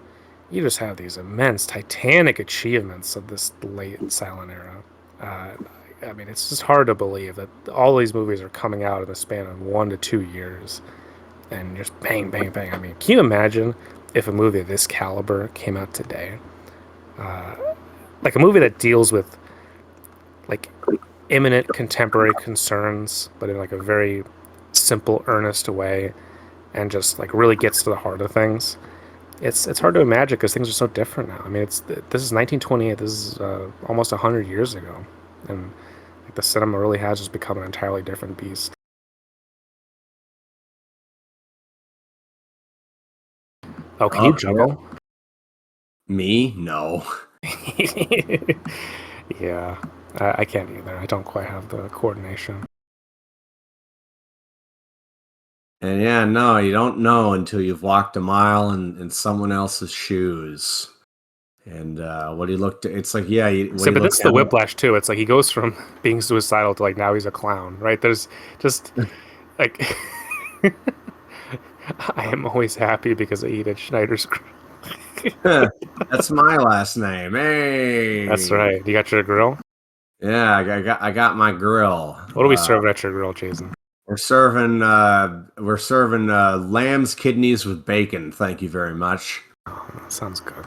you just have these immense, titanic achievements of this late silent era. I mean, it's just hard to believe that all these movies are coming out in the span of 1 to 2 years, and just bang, bang, bang. I mean, can you imagine if a movie of this caliber came out today? Like a movie that deals with like imminent contemporary concerns, but in like a very simple, earnest way, and just like really gets to the heart of things. It's hard to imagine because things are so different now. I mean, this is 1928. This is almost 100 years ago, and like the cinema really has just become an entirely different beast. Oh, can you Oh yeah. juggle? Me? No. Yeah, I can't either. I don't quite have the coordination. And yeah, no, you don't know until you've walked a mile in someone else's shoes. And what he looked, it's like, yeah, what So, he but looked that's the at. whiplash too. It's like he goes from being suicidal to like now he's a clown, right? There's just like I am always happy because I eat at Schneider's. That's my last name. That's Hey, right. You got your grill. yeah, I got my grill. What are we serving at your grill, Jason? We're serving lamb's kidneys with bacon. Thank you very much. Oh, that sounds good.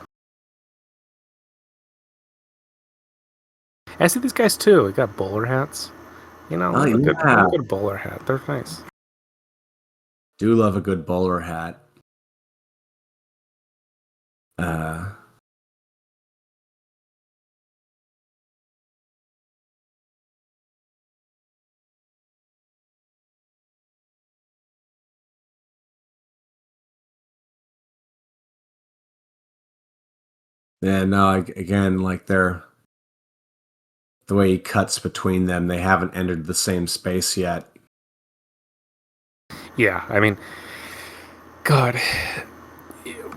I see these guys too. They got bowler hats. You know, Oh love yeah, a good bowler hat. They're nice. do love a good bowler hat. Uh, yeah, no, again, like the way he cuts between them, they haven't entered the same space yet. Yeah, I mean, God,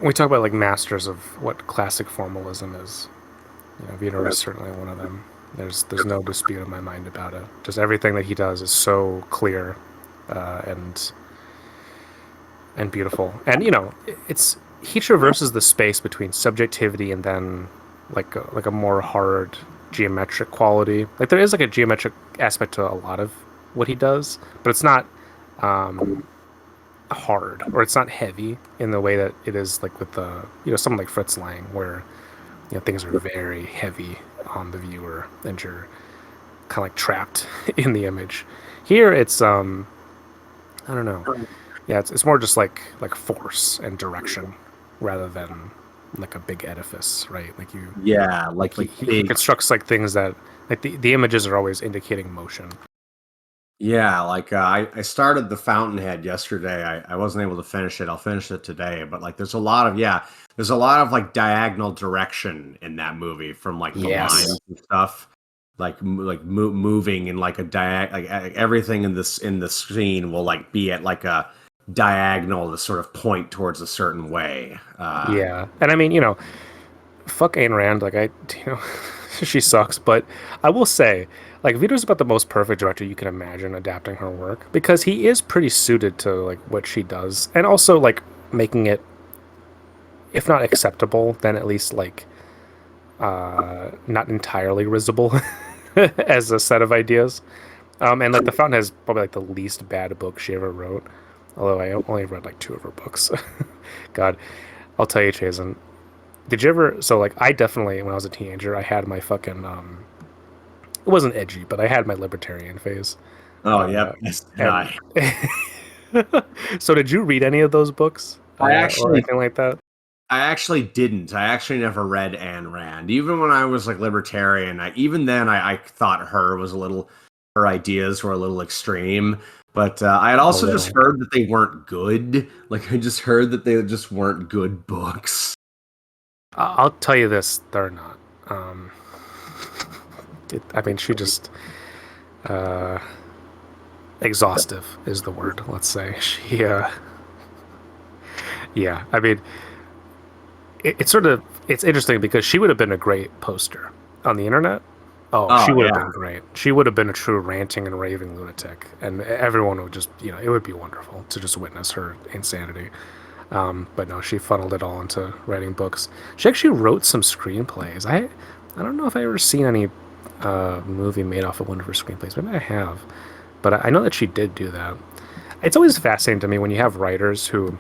we talk about like masters of what classic formalism is. You know, Vito is certainly one of them. There's no dispute in my mind about it. Just everything that he does is so clear, and beautiful. And you know, it's he traverses the space between subjectivity and then like a more hard geometric quality. Like there is like a geometric aspect to a lot of what he does, but it's not hard or it's not heavy in the way that it is like with the someone like Fritz Lang, where things are very heavy on the viewer and you're kind of like trapped in the image. Here it's I don't know. Yeah, it's more just like force and direction rather than like a big edifice, right? Like you Yeah, like like he big. constructs like things that like the images are always indicating motion. Yeah, like I started the Fountainhead yesterday. I wasn't able to finish it. I'll finish it today. But like, there's a lot of like diagonal direction in that movie from like the Yes. lines and stuff, moving in like a everything in the screen will like be at like a diagonal to sort of point towards a certain way. Yeah. And I mean, fuck Ayn Rand. Like she sucks. But I will say, like Vito's about the most perfect director you can imagine adapting her work because he is pretty suited to like what she does, and also like making it, if not acceptable, then at least like not entirely risible as a set of ideas. And like the Fountain has probably like the least bad book she ever wrote. Although I only read like two of her books. God, I'll tell you, Chasen. Did you ever? So like, I definitely, when I was a teenager, I had my fucking. It wasn't edgy, but I had my libertarian phase. Oh, Uh, yep. Yes, did and I? so, did you read any of those books I or actually anything like that? I actually didn't. I actually never read Ayn Rand. Even when I was like libertarian, even then I thought her ideas were a little extreme. But I had A also just little. heard that they weren't good. Like I just heard that they just weren't good books. I'll tell you this: they're not. Um, I mean, she just uh, exhaustive is the word. Let's say she. Yeah, I mean, it's sort of it's interesting because she would have been a great poster on the internet. Oh, she Oh would have yeah. been great. She would have been a true ranting and raving lunatic, and everyone would just, it would be wonderful to just witness her insanity. But no, she funneled it all into writing books. She actually wrote some screenplays. I don't know if I ever seen any movie made off of one of her screenplays. Maybe I have, but I know that she did do that. It's always fascinating to me when you have writers who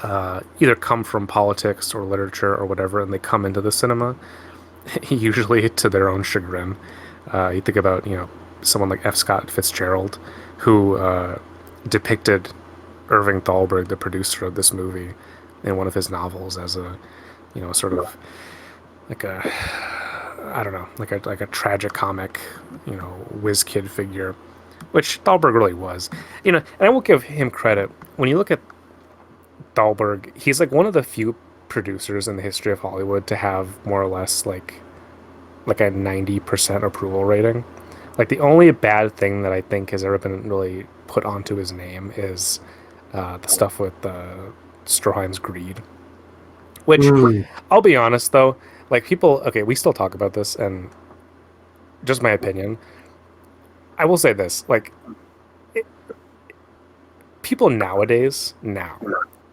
either come from politics or literature or whatever, and they come into the cinema, usually to their own chagrin. You think about, someone like F. Scott Fitzgerald, who depicted Irving Thalberg, the producer of this movie, in one of his novels as a, sort of like a, I don't know, like a tragic comic, whiz kid figure, which Thalberg really was. And I will give him credit. When you look at Thalberg, he's like one of the few producers in the history of Hollywood to have more or less like a 90% approval rating. Like the only bad thing that I think has ever been really put onto his name is the stuff with Stroheim's Greed. Which, Mm. I'll be honest though, Like people, okay, we still talk about this, and just my opinion. I will say this, like it, people nowadays, now,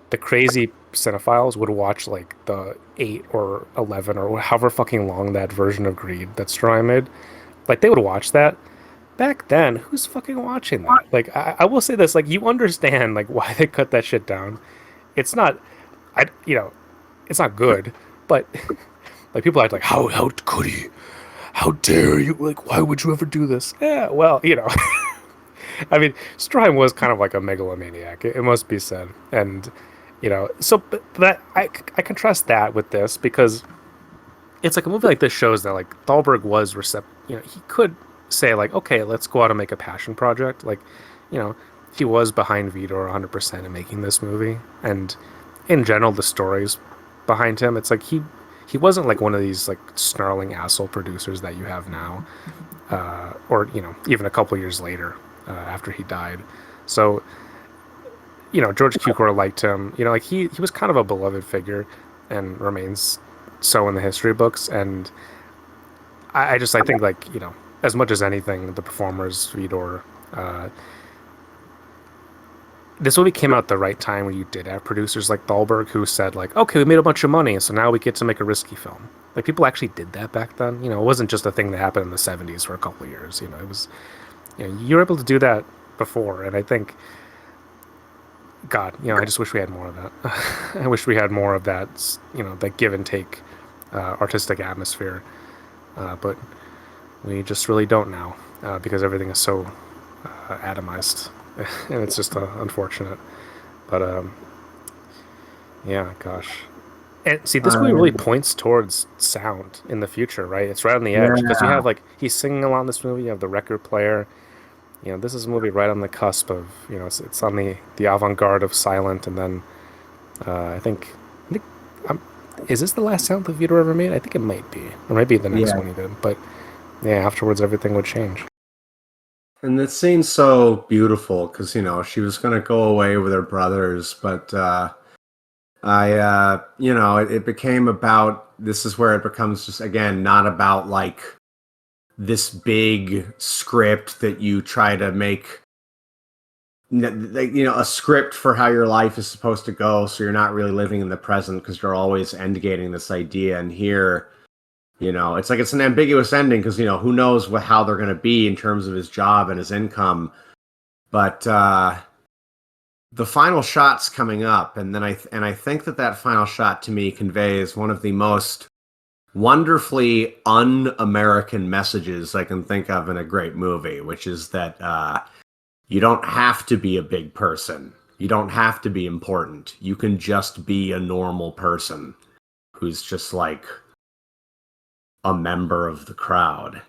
the crazy cinephiles would watch like the 8 or 11 or however fucking long that version of Greed that Stroy made. Like they would watch that. Back then, who's fucking watching that? Like I will say this, like you understand like why they cut that shit down. It's not it's not good, but like people act like how could he? How dare you? Like why would you ever do this? Yeah, well, I mean, Strime was kind of like a megalomaniac. It must be said, and so but that I contrast that with this because it's like a movie like this shows that like Thalberg was receptive. He could say like, okay, let's go out and make a passion project. Like, you know, he was behind Vidor 100% in making this movie, and in general, the stories behind him. It's like he wasn't like one of these like snarling asshole producers that you have now, or even a couple years later after he died. So George Cukor liked him. Like he was kind of a beloved figure, and remains so in the history books. And I think like as much as anything, the performers, Vidor, uh, this movie came out at the right time where you did have producers like Thalberg who said like, okay, we made a bunch of money, so now we get to make a risky film. Like people actually did that back then. It wasn't just a thing that happened in the '70s for a couple of years. It was you were able to do that before, and I think, God, I just wish we had more of that. I wish we had more of that, that give and take artistic atmosphere, but we just really don't now because everything is so atomized, and it's just unfortunate. But yeah, gosh. And see, this movie really Um, points towards sound in the future, right? It's right on the edge because you yeah, have like he's singing along this movie. You have the record player. This is a movie right on the cusp of it's on the avant-garde of silent, and then I think um, is this the last sound the Vito ever made? I think it might be, or maybe the next yeah. one he did. But yeah, afterwards everything would change. And it seems so beautiful because, she was going to go away with her brothers, but it became about this is where it becomes just, again, not about like this big script that you try to make, like, a script for how your life is supposed to go. So you're not really living in the present because you're always endgating this idea. And here, it's like it's an ambiguous ending because who knows how they're going to be in terms of his job and his income. But the final shot's coming up, and then I think that final shot to me conveys one of the most wonderfully un-American messages I can think of in a great movie, which is that you don't have to be a big person. You don't have to be important. You can just be a normal person who's just like a member of the crowd.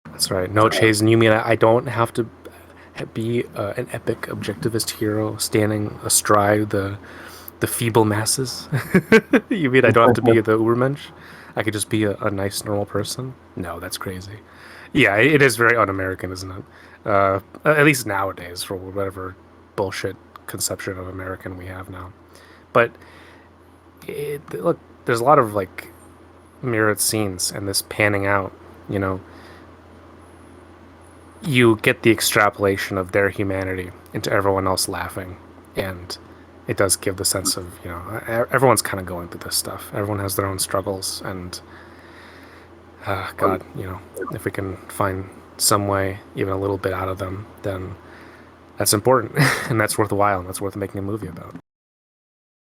That's right. No, Chase, and you mean I don't have to be an epic objectivist hero standing astride the feeble masses? You mean I don't have to be the Ubermensch? I could just be a nice, normal person? No, that's crazy. Yeah, it is very un-American, isn't it? At least nowadays, for whatever bullshit conception of American we have now. But look, there's a lot of like mirrored scenes and this panning out. You know, you get the extrapolation of their humanity into everyone else laughing, and it does give the sense of everyone's kind of going through this stuff. Everyone has their own struggles, and God, if we can find some way, even a little bit out of them, then that's important, and that's worthwhile, and that's worth making a movie about.